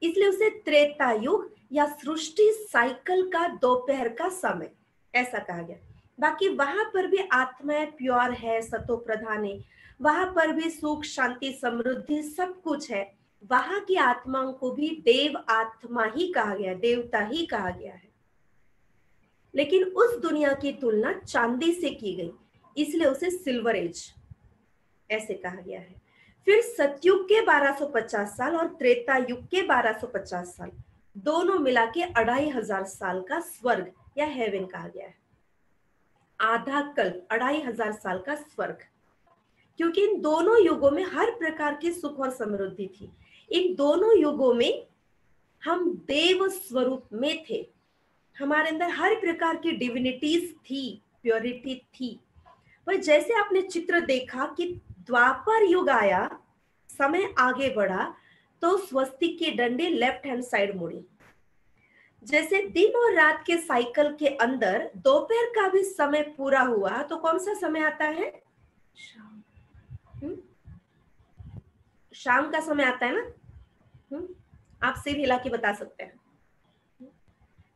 इसलिए उसे त्रेता युग या सृष्टि साइकिल का दोपहर का समय ऐसा कहा गया। बाकी वहां पर भी आत्मा प्योर है, सतो प्रधान है, वहां पर भी सुख, शांति, समृद्धि सब कुछ है। वहां की आत्माओं को भी देव आत्मा ही कहा गया, देवता ही कहा गया है। लेकिन उस दुनिया की तुलना चांदी से की गई, इसलिए उसे सिल्वर एज ऐसे कहा गया है। फिर सतयुग के 1250 साल और त्रेता युग के 1250 साल दोनों मिला के 2500 साल का स्वर्ग या हेवन कहा गया है। आधा कल्प, 2500 साल का स्वर्ग। क्योंकि इन दोनों युगों में हर प्रकार की सुख और समृद्धि थी। इन दोनों युगों में हम देव स्वरूप में थे, हमारे अंदर हर प्रकार की डिविनिटीज थी, प्योरिटी थी। पर जैसे आपने चित्र देखा कि द्वापर युग आया, समय आगे बढ़ा, तो स्वस्तिक की डंडी लेफ्ट हैंड साइड मुड़ी। जैसे दिन और रात के साइकिल के अंदर दोपहर का भी समय पूरा हुआ, तो कौन सा समय आता है? शाम का समय आता है ना। आप सिर हिला के बता सकते हैं।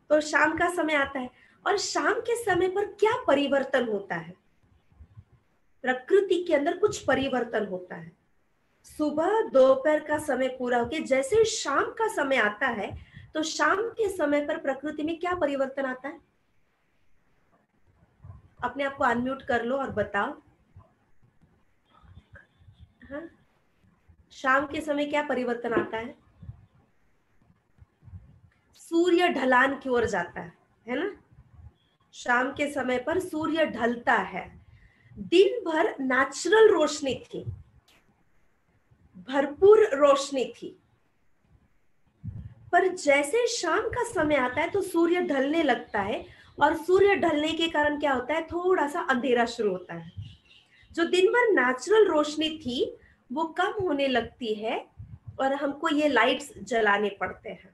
तो शाम का समय आता है, और शाम के समय पर क्या परिवर्तन होता है? प्रकृति के अंदर कुछ परिवर्तन होता है। सुबह दोपहर का समय पूरा होके जैसे शाम का समय आता है, तो शाम के समय पर प्रकृति में क्या परिवर्तन आता है? अपने आप को अनम्यूट कर लो और बताओ। हाँ, शाम के समय क्या परिवर्तन आता है? सूर्य ढलान की ओर जाता है ना। शाम के समय पर सूर्य ढलता है। दिन भर नेचुरल रोशनी थी, भरपूर रोशनी थी, पर जैसे शाम का समय आता है तो सूर्य ढलने लगता है, और सूर्य ढलने के कारण क्या होता है? थोड़ा सा अंधेरा शुरू होता है। जो दिन भर नेचुरल रोशनी थी वो कम होने लगती है, और हमको ये लाइट्स जलाने पड़ते हैं।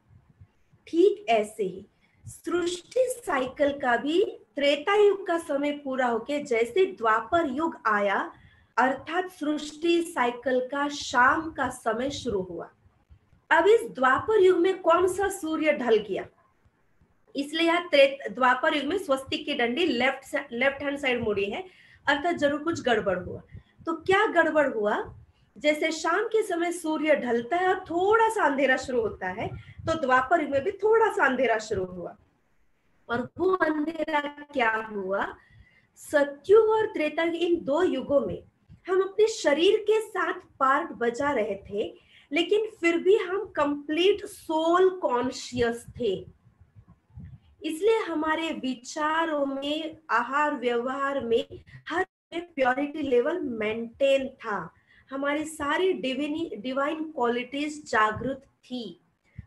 ठीक ऐसे ही सृष्टि साइकिल का भी त्रेता युग का समय पूरा होके जैसे द्वापर युग आया, अर्थात सृष्टि साइकिल का शाम का समय शुरू हुआ। अब इस द्वापर युग में कौन सा सूर्य ढल गया? इसलिए यहाँ द्वापर युग में स्वस्तिक की डंडी लेफ्ट हैंड साइड मुड़ी है, अर्थात जरूर कुछ गड़बड़ हुआ। तो क्या गड़बड़ हुआ? जैसे शाम के समय सूर्य ढलता है और थोड़ा सा अंधेरा शुरू होता है, तो द्वापर युग में भी थोड़ा सा अंधेरा शुरू हुआ। और वो अंधेरा क्या हुआ? सतयुग और त्रेता इन दो युगों में हम अपने शरीर के साथ पार्ट बजा रहे थे, लेकिन फिर भी हम कंप्लीट सोल कॉन्शियस थे। इसलिए हमारे विचारों में, आहार व्यवहार में, हर में प्योरिटी लेवल मेंटेन था। हमारी सारी डिवाइन क्वालिटीज जागृत थी।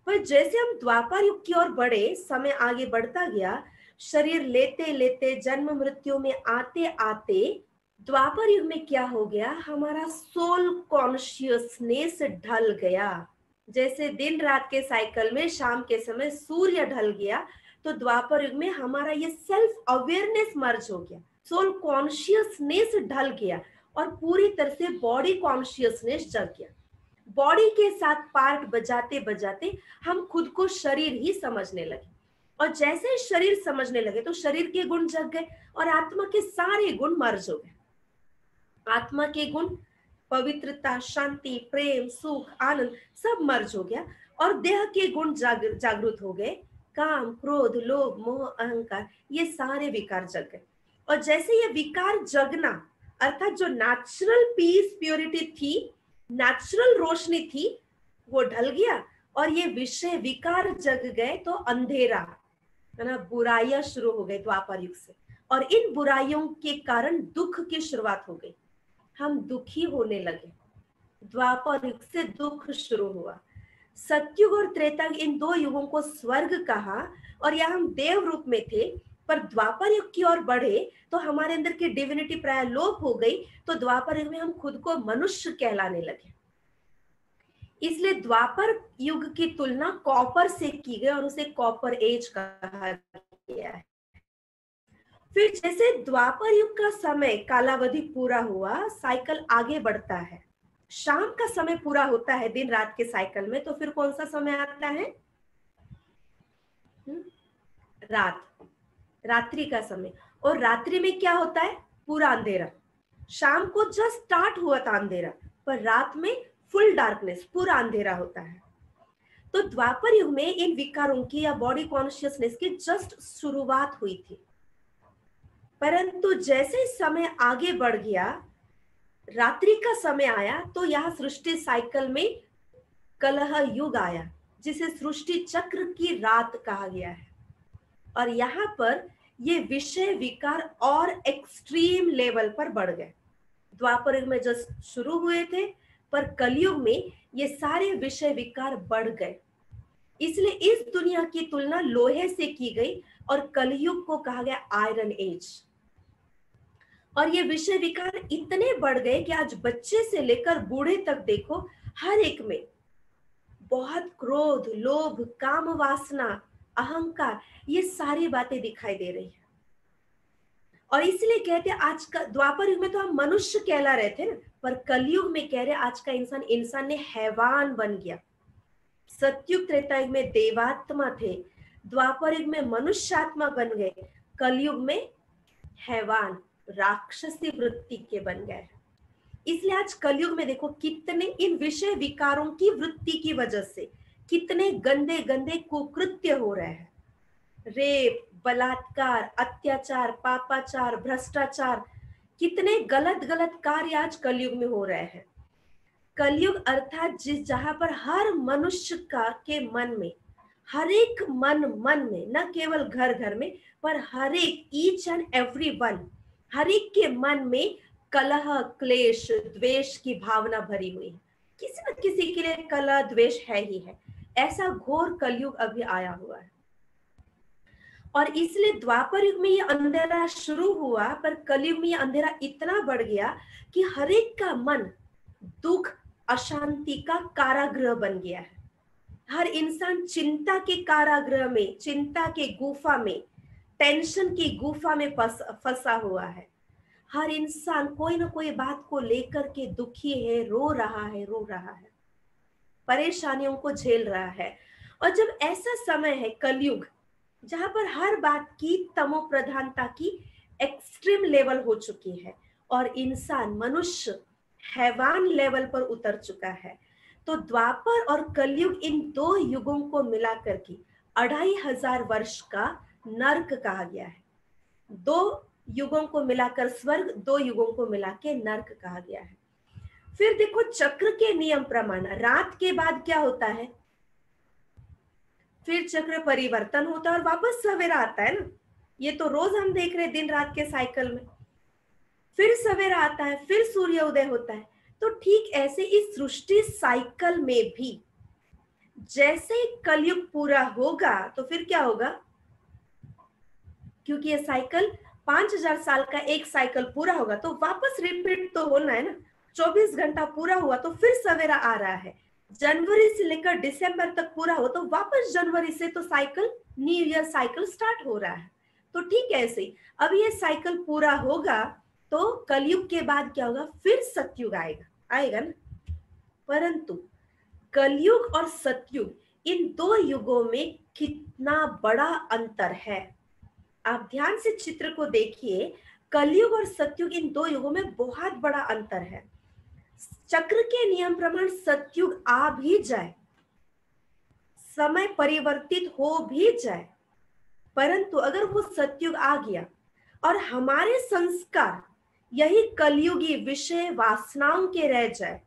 पर जैसे हम द्वापर युग की ओर बढ़े, समय आगे बढ़ता गया, शरीर लेते लेते जन्म मृत्यु में आते आते द्वापर युग में क्या हो गया? हमारा सोल कॉन्शियसनेस ढल गया। जैसे दिन रात के साइकिल में शाम के समय सूर्य ढल गया, तो द्वापर युग में हमारा ये सेल्फ अवेयरनेस मर्ज हो गया, सोल कॉन्शियसनेस ढल गया, और पूरी तरह से बॉडी कॉन्शियसनेस जग गया। बॉडी के साथ पार्ट बजाते बजाते हम खुद को शरीर ही समझने लगे, और जैसे शरीर समझने लगे तो शरीर के गुण जग गए, और आत्मा के सारे गुण मर्ज हो गए। आत्मा के गुण पवित्रता, शांति, प्रेम, सुख, आनंद सब मर्ज हो गया, और देह के गुण जागृत हो गए। काम, क्रोध, लोभ, मोह, अहंकार, ये सारे विकार जग गए। और जैसे ये विकार जगना, अर्थात जो नेचुरल पीस प्योरिटी थी, नेचुरल रोशनी थी, वो ढल गया, और ये विषय विकार जग गए, तो अंधेरा है ना, बुराइयां शुरू हो गई द्वापर युग से, और इन बुराइयों के कारण दुख की शुरुआत हो गई। हम दुखी होने लगे, द्वापर युग से दुख शुरू हुआ। सतयुग और त्रेता इन दो युगों को स्वर्ग कहा, और यहाँ हम देव रूप में थे, पर द्वापर युग की ओर बढ़े तो हमारे अंदर की डिविनिटी प्राय लोप हो गई, तो द्वापर युग में हम खुद को मनुष्य कहलाने लगे। इसलिए द्वापर युग की तुलना कॉपर से की गई, और उसे कॉपर एज कहा गया है। फिर जैसे द्वापर युग का समय कालावधि पूरा हुआ, साइकिल आगे बढ़ता है, शाम का समय पूरा होता है दिन रात के साइकिल में, तो फिर कौन सा समय आता है? रात्रि का समय। और रात्रि में क्या होता है? पूरा अंधेरा। शाम को जस्ट स्टार्ट हुआ था अंधेरा, पर रात में फुल डार्कनेस, पूरा अंधेरा होता है। तो द्वापर युग में इन विकारों की या बॉडी कॉन्शियसनेस की जस्ट शुरुआत हुई थी, परंतु जैसे समय आगे बढ़ गया, रात्रि का समय आया, तो यह सृष्टि साइकिल में कलह युग आया, जिसे सृष्टि चक्र की रात कहा गया है। और यहाँ पर ये विषय विकार और एक्सट्रीम लेवल पर बढ़ गए। द्वापर युग में जस्ट शुरू हुए थे, पर कलयुग में ये सारे विषय विकार बढ़ गए। इसलिए इस दुनिया की तुलना लोहे से की गई और कलयुग को कहा गया आयरन एज। और ये विषय विकार इतने बढ़ गए कि आज बच्चे से लेकर बूढ़े तक देखो, हर एक में बहुत क्रोध, लोभ, काम वासना, अहंकार, ये सारी बातें दिखाई दे रही है। और इसलिए कहते हैं आज का, द्वापर युग में तो हम मनुष्य कहला रहे थे ना, पर कलयुग में कह रहे आज का इंसान ने हैवान बन गया। सतयुग त्रेता युग में देवात्मा थे, द्वापर युग में मनुष्यात्मा बन गए, कलयुग में हैवान राक्षसी वृत्ति के बन गए। इसलिए आज कलयुग में देखो कितने इन विषय विकारों की वृत्ति की वजह से कितने गंदे गंदे कुकृत्य हो रहे हैं। रेप, बलात्कार, अत्याचार, पापाचार, भ्रष्टाचार, कितने गलत गलत कार्य आज कलयुग में हो रहे हैं। कलयुग अर्थात जहां पर हर मनुष्य के मन में, हर एक मन में, न केवल घर घर में, पर हर एक, ईच एंड एवरी वन, हर एक के मन में कलह, क्लेश, द्वेष की भावना भरी हुई है। किसी न किसी के लिए कलह द्वेष है ही है। ऐसा घोर कलयुग अभी आया हुआ है। और इसलिए द्वापर युग में ये अंधेरा शुरू हुआ, पर कलयुग में ये अंधेरा इतना बढ़ गया कि हर एक का मन दुख, अशांति का कारागृह बन गया है। हर इंसान चिंता के कारागृह में, चिंता के गुफा में, टेंशन की गुफा में फंसा हुआ है। हर इंसान कोई ना कोई बात को लेकर के दुखी है, रो रहा है, परेशानियों को झेल रहा है। और जब ऐसा समय है कलयुग, जहां पर हर बात की तमो प्रधानता की एक्सट्रीम लेवल हो चुकी है और इंसान, मनुष्य हैवान लेवल पर उतर चुका है, तो द्वापर और कलयुग, इन दो युगों को मिलाकर के 2500 वर्ष का नर्क कहा गया है। दो युगों को मिलाकर स्वर्ग, दो युगों को मिला के नर्क कहा गया है। फिर देखो चक्र के नियम प्रमाण, रात के बाद क्या होता है? फिर चक्र परिवर्तन होता है और वापस सवेरा आता है ना। ये तो रोज हम देख रहे दिन रात के साइकिल में। फिर सवेरा आता है, फिर सूर्योदय होता है। तो ठीक ऐसे इस सृष्टि साइकिल में भी जैसे ही कलयुग पूरा होगा तो फिर क्या होगा? क्योंकि ये साइकिल 5000 साल का एक साइकिल पूरा होगा तो वापस रिपीट तो होना है ना। 24 घंटा पूरा हुआ तो फिर सवेरा आ रहा है। जनवरी से लेकर दिसंबर तक पूरा हो तो वापस जनवरी से तो cycle, new year cycle start हो रहा है। तो ठीक है ऐसे ही अब ये साइकिल पूरा होगा तो कलयुग के बाद क्या होगा? फिर सतयुग आएगा ना। परंतु कलयुग और सतयुग, इन दो युगों में कितना बड़ा अंतर है। आप ध्यान से चित्र को देखिए, कलयुग और सतयुग, इन दो युगों में बहुत बड़ा अंतर है। चक्र के नियम प्रमाण सतयुग आ भी जाए, समय परिवर्तित हो भी जाए, परंतु अगर वो सतयुग आ गया और हमारे संस्कार यही कलयुगी विषय वासनाओं के रह जाए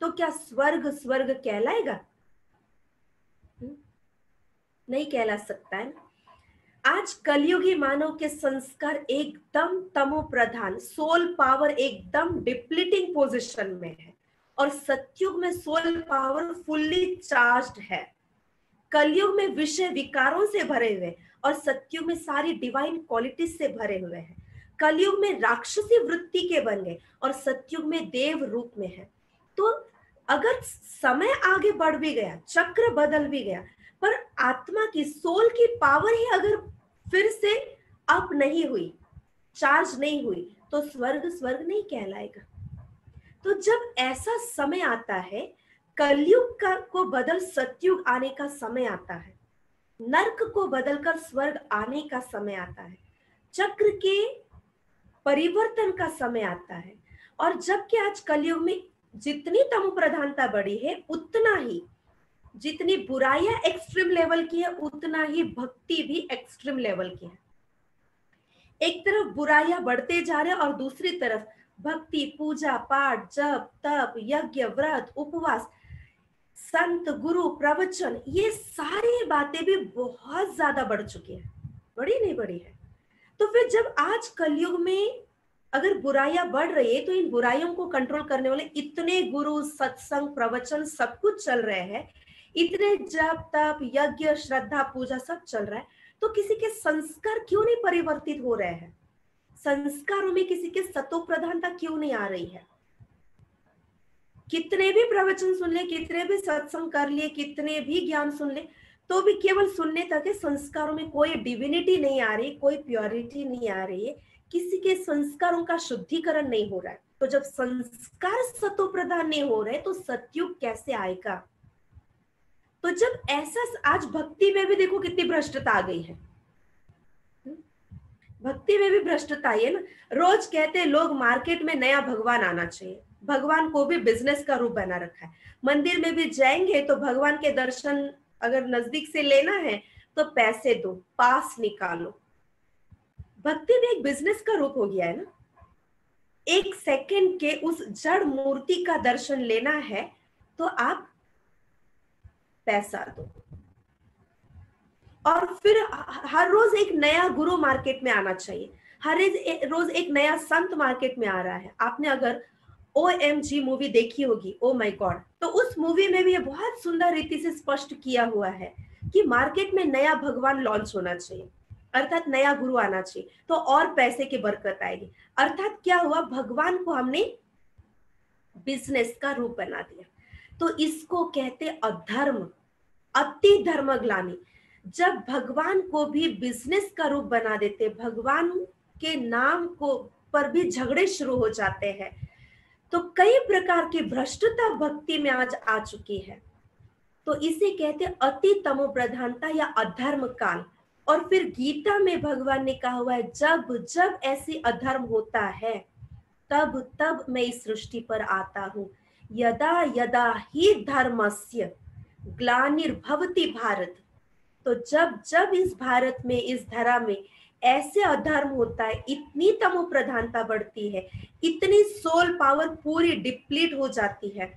तो क्या स्वर्ग कहलाएगा? नहीं कहला सकता है। आज कलयुगी मानव के संस्कार एकदम तमो प्रधान, सोल पावर एकदम डिप्लीटिंग पोजीशन में है और सतयुग में सोल पावर फुल्ली चार्ज्ड है। कलयुग में विषय विकारों से भरे हुए और सतयुग में सारी डिवाइन क्वालिटीज से भरे हुए हैं। कलयुग में राक्षसी वृत्ति के बन गए और सतयुग में देव रूप में है। तो अगर समय आगे बढ़ भी गया, चक्र बदल भी गया, पर आत्मा की, सोल की पावर ही अगर फिर से अप नहीं हुई, चार्ज नहीं हुई, तो स्वर्ग नहीं कहलाएगा। तो जब ऐसा समय आता है, कलयुग को बदल सतयुग आने का समय आता है, नर्क को बदलकर स्वर्ग आने का समय आता है, चक्र के परिवर्तन का समय आता है। और जबकि आज कलयुग में जितनी तमो प्रधानता बढ़ी है, उतना ही जितनी बुराइयां एक्सट्रीम लेवल की है, उतना ही भक्ति भी एक्सट्रीम लेवल की है। एक तरफ बुराइयां बढ़ते जा रहे हैं और दूसरी तरफ भक्ति, पूजा पाठ, जप तप, यज्ञ, व्रत, उपवास, संत, गुरु, प्रवचन, ये सारी बातें भी बहुत ज्यादा बढ़ चुकी है। बढ़ी नहीं बढ़ी है? तो फिर जब आज कलयुग में अगर बुराइयां बढ़ रही है तो इन बुराइयों को कंट्रोल करने वाले इतने गुरु, सत्संग, प्रवचन सब कुछ चल रहे हैं, इतने जप तप यज्ञ श्रद्धा पूजा सब चल रहा है, तो किसी के संस्कार क्यों नहीं परिवर्तित हो रहे हैं? संस्कारों में किसी के सतो प्रधानता क्यों नहीं आ रही है? कितने भी प्रवचन सुन ले, कितने भी सत्संग कर लिए, कितने भी ज्ञान सुन ले, तो भी केवल सुनने तक है। संस्कारों में कोई डिविनिटी नहीं आ रही, कोई प्योरिटी नहीं आ रही है, किसी के संस्कारों का शुद्धिकरण नहीं हो रहा है। तो जब संस्कार सतो प्रधान नहीं हो रहे तो सतयुग कैसे आएगा? तो जब ऐसा, आज भक्ति में भी देखो कितनी भ्रष्टता आ गई है, भक्ति में भी भ्रष्टता है ना। रोज कहते हैं लोग मार्केट में नया भगवान आना चाहिए, भगवान को भी बिजनेस का रूप बना रखा है। मंदिर में भी जाएंगे तो भगवान के दर्शन अगर नजदीक से लेना है तो पैसे दो, पास निकालो। भक्ति भी एक बिजनेस का रूप हो गया है ना। एक सेकंड के उस जड़ मूर्ति का दर्शन लेना है तो आप पैसा दो, और फिर हर रोज एक नया गुरु मार्केट में आना चाहिए, हर रोज एक नया संत मार्केट में आ रहा है। आपने अगर OMG मूवी देखी होगी, ओ माय गॉड, तो उस मूवी में भी ये बहुत सुंदर रीति से स्पष्ट किया हुआ है कि मार्केट में नया भगवान लॉन्च होना चाहिए, अर्थात नया गुरु आना चाहिए, तो और पैसे की बरकत आएगी। अर्थात क्या हुआ, भगवान को हमने बिजनेस का रूप बना दिया। तो इसको कहते अधर्म, अति धर्मग्लानि। जब भगवान को भी बिजनेस का रूप बना देते, भगवान के नाम को पर भी झगड़े शुरू हो जाते हैं, तो कई प्रकार की भ्रष्टता भक्ति में आज आ चुकी है। तो इसे कहते अति तमो प्रधानता या अधर्म काल। और फिर गीता में भगवान ने कहा हुआ है, जब जब ऐसी अधर्म होता है तब तब मैं इस सृष्टि पर आता हूं। यदा यदा ही धर्मस्य ग्लानिर्भवति भारत। तो जब जब इस भारत में, इस धरा में ऐसे अधर्म होता है, इतनी तमो प्रधानता बढ़ती है, इतनी सोल पावर पूरी डिप्लीट हो जाती है,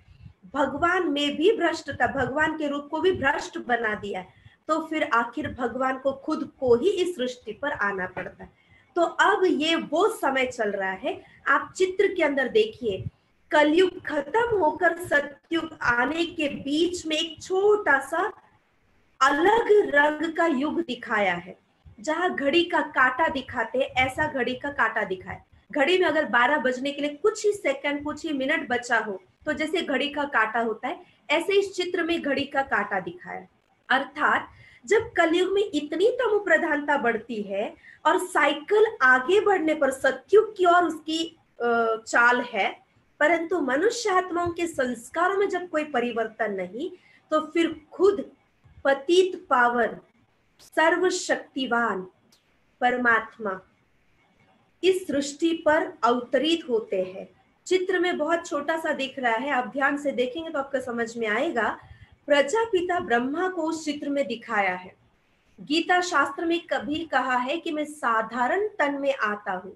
भगवान में भी भ्रष्टता, भगवान के रूप को भी भ्रष्ट बना दिया है, तो फिर आखिर भगवान को खुद को ही इस सृष्टि पर आना पड़ता है। तो अब ये वो समय चल रहा है, आप चित्र के अंदर देखिए, कलयुग खत्म होकर सतयुग आने के बीच में एक छोटा सा अलग रंग का युग दिखाया है। जहां घड़ी का कांटा दिखाते हैं, ऐसा घड़ी का कांटा दिखाया। घड़ी में अगर 12 बजने के लिए कुछ ही सेकंड, कुछ ही मिनट बचा हो, तो जैसे घड़ी का कांटा होता है, ऐसे इस चित्र में घड़ी का कांटा दिखाया। अर्थात जब कलयुग में इतनी तमो प्रधानता बढ़ती है और साइकिल आगे बढ़ने पर सतयुग की ओर उसकी चाल है, परंतु मनुष्य आत्माओं के संस्कारों में जब कोई परिवर्तन नहीं, तो फिर खुद पतित पावन सर्वशक्तिवान परमात्मा इस सृष्टि पर अवतरित होते हैं। चित्र में बहुत छोटा सा दिख रहा है, आप ध्यान से देखेंगे तो आपको समझ में आएगा। प्रजापिता ब्रह्मा को उस चित्र में दिखाया है। गीता शास्त्र में कभी कहा है कि मैं साधारण तन में आता हूं।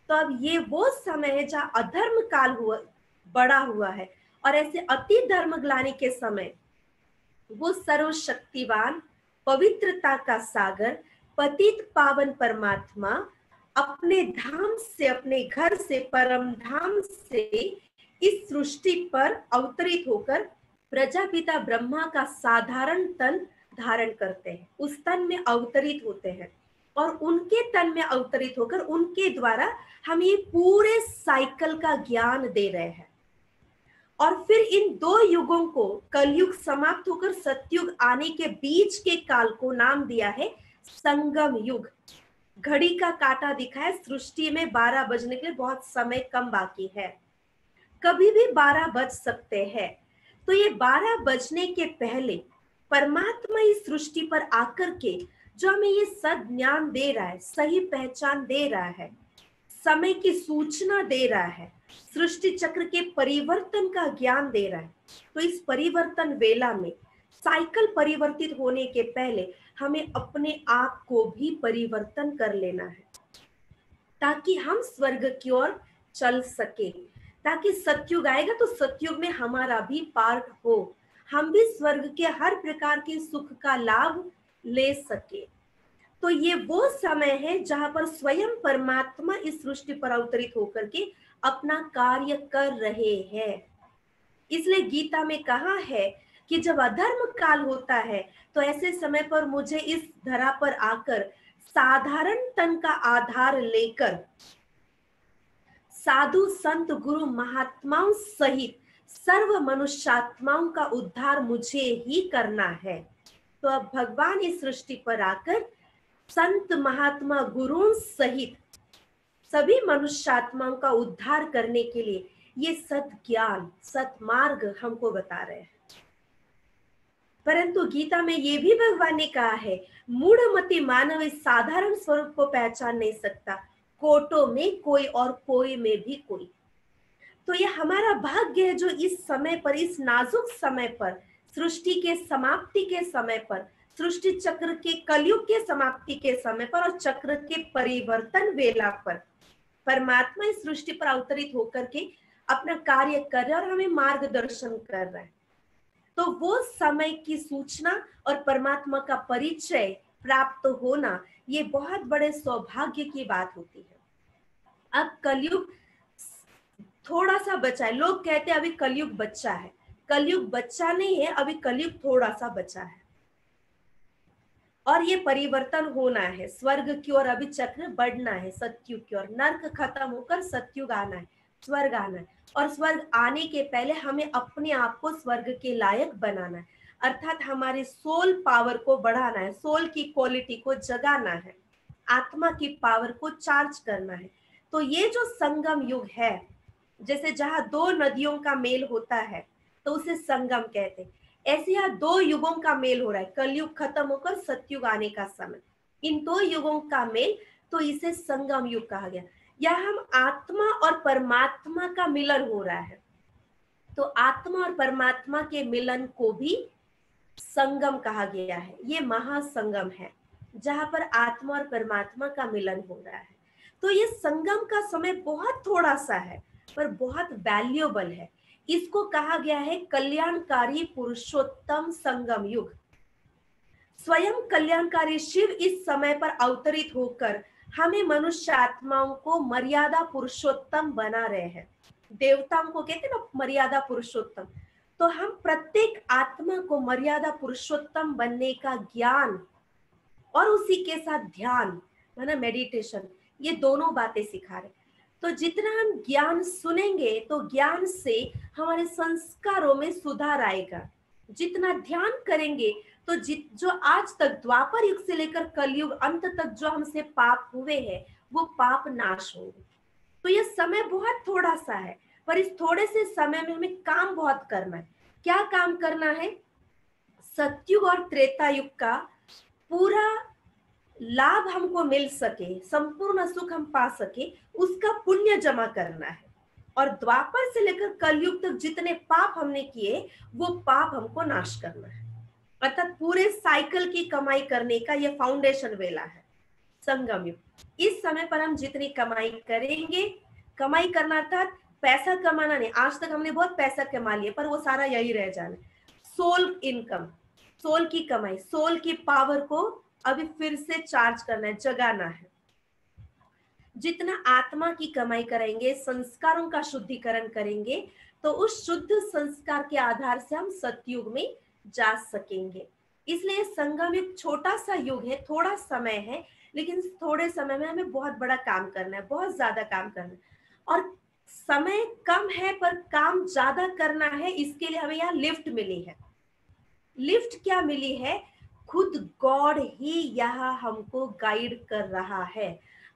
तो अब ये वो समय है जहां अधर्म काल हुआ, बड़ा हुआ है, और ऐसे अति धर्म ग्लानि के समय वो सर्वशक्तिवान, पवित्रता का सागर, पतित पावन परमात्मा अपने धाम से, अपने घर से, परम धाम से इस सृष्टि पर अवतरित होकर प्रजापिता ब्रह्मा का साधारण तन धारण करते हैं, उस तन में अवतरित होते हैं, और उनके तन में अवतरित होकर उनके द्वारा हम ये पूरे साइकिल का ज्ञान दे रहे हैं। और फिर इन दो युगों को, कलयुग समाप्त होकर सतयुग आने के बीच के काल को नाम दिया है संगम युग। घड़ी का कांटा दिखा है, सृष्टि में 12 बजने के लिए बहुत समय कम बाकी है, कभी भी 12 बज सकते हैं। तो ये 12 बजने के पहले परमात्मा इस सृष्टि पर आकर के जो हमें ये सद्ज्ञान दे रहा है, सही पहचान दे रहा है, समय की सूचना दे रहा है, सृष्टि चक्र के परिवर्तन का ज्ञान दे रहा है। तो इस परिवर्तन वेला में, साइकिल परिवर्तित होने के पहले हमें अपने आप को भी परिवर्तन कर लेना है, ताकि हम स्वर्ग की ओर चल सके, ताकि सतयुग आएगा तो सतयुग में हमारा भी पार्ट हो, हम भी स्वर्ग के हर प्रकार के सुख का लाभ ले सके। तो ये वो समय है जहां पर स्वयं परमात्मा इस सृष्टि पर अवतरित होकर के अपना कार्य कर रहे हैं। इसलिए गीता में कहा है कि जब अधर्म काल होता है तो ऐसे समय पर मुझे इस धरा पर आकर साधारण तन का आधार लेकर साधु संत गुरु महात्माओं सहित सर्व मनुष्यात्माओं का उद्धार मुझे ही करना है। तो अब भगवान इस सृष्टि पर आकर संत महात्मा गुरुओं सहित सभी मनुष्यात्माओं का उद्धार करने के लिए ये सत ज्ञान सत मार्ग हमको बता रहे हैं। परंतु गीता में ये भी भगवान ने कहा है, मूढ़मति मानव इस साधारण स्वरूप को पहचान नहीं सकता, कोटों में कोई और कोई में भी कोई। तो ये हमारा भाग्य है जो इस समय पर, इस नाजुक समय पर, सृष्टि के समाप्ति के समय पर, सृष्टि चक्र के कलयुग के समाप्ति के समय पर और चक्र के परिवर्तन वेला पर परमात्मा इस सृष्टि पर अवतरित होकर के अपना कार्य कर रहा है और हमें मार्गदर्शन कर रहा है। तो वो समय की सूचना और परमात्मा का परिचय प्राप्त होना ये बहुत बड़े सौभाग्य की बात होती है। अब कलयुग थोड़ा सा बचा है, लोग कहते हैं अभी कलयुग बच्चा है। कलयुग बच्चा नहीं है, अभी कलयुग थोड़ा सा बचा है और ये परिवर्तन होना है। स्वर्ग की ओर अभी चक्र बढ़ना है, सतयुग की ओर। नर्क खत्म होकर सतयुग आना है, स्वर्ग आना है। और स्वर्ग आने के पहले हमें अपने आप को स्वर्ग के लायक बनाना है, अर्थात हमारे सोल पावर को बढ़ाना है, सोल की क्वालिटी को जगाना है, आत्मा की पावर को चार्ज करना है। तो ये जो संगम युग है, जैसे जहां दो नदियों का मेल होता है तो उसे संगम कहते हैं, ऐसे यहाँ दो युगों का मेल हो रहा है, कलयुग खत्म होकर सतयुग आने का समय, इन दो युगों का मेल, तो इसे संगम युग कहा गया। या हम आत्मा और परमात्मा का मिलन हो रहा है, तो आत्मा और परमात्मा के मिलन को भी संगम कहा गया है। ये महासंगम है जहां पर आत्मा और परमात्मा का मिलन हो रहा है। तो ये संगम का समय बहुत थोड़ा सा है पर बहुत वैल्यूएबल है। इसको कहा गया है कल्याणकारी पुरुषोत्तम संगम युग। स्वयं कल्याणकारी शिव इस समय पर अवतरित होकर हमें मनुष्य आत्माओं को मर्यादा पुरुषोत्तम बना रहे हैं। देवताओं को कहते हैं ना मर्यादा पुरुषोत्तम, तो हम प्रत्येक आत्मा को मर्यादा पुरुषोत्तम बनने का ज्ञान और उसी के साथ ध्यान माना मेडिटेशन, ये दोनों बातें सिखा रहे। तो जितना हम ज्ञान सुनेंगे तो ज्ञान से हमारे संस्कारों में सुधार आएगा। जितना ध्यान करेंगे तो जो आज तक द्वापर युग से लेकर कलयुग अंत तक जो हमसे पाप हुए हैं वो पाप नाश होंगे। तो ये समय बहुत थोड़ा सा है, पर इस थोड़े से समय में हमें काम बहुत करना है। क्या काम करना है? सतयुग और त्रेता युग का पूरा लाभ हमको मिल सके, संपूर्ण सुख हम पा सके, उसका पुण्य जमा करना है। और द्वापर से लेकर कलयुग तक जितने पाप हमने किए वो पाप हमको नाश करना है, अर्थात पूरे साइकिल की कमाई करने का ये फाउंडेशन वेला है संगम युग। इस समय पर हम जितनी कमाई करेंगे, कमाई करना अर्थात पैसा कमाना नहीं, आज तक हमने बहुत पैसा कमा लिया पर वो सारा यही रह जाना। सोल इनकम, सोल की कमाई, सोल की पावर को अभी फिर से चार्ज करना है, जगाना है। जितना आत्मा की कमाई करेंगे, संस्कारों का शुद्धिकरण करेंगे, तो उस शुद्ध संस्कार के आधार से हम सतयुग में जा सकेंगे। इसलिए संगम एक छोटा सा युग है, थोड़ा समय है, लेकिन थोड़े समय में हमें बहुत बड़ा काम करना है, बहुत ज्यादा काम करना है। और समय कम है पर काम ज्यादा करना है, इसके लिए हमें यहाँ लिफ्ट मिली है। लिफ्ट क्या मिली है? खुद गॉड ही यहाँ हमको गाइड कर रहा है।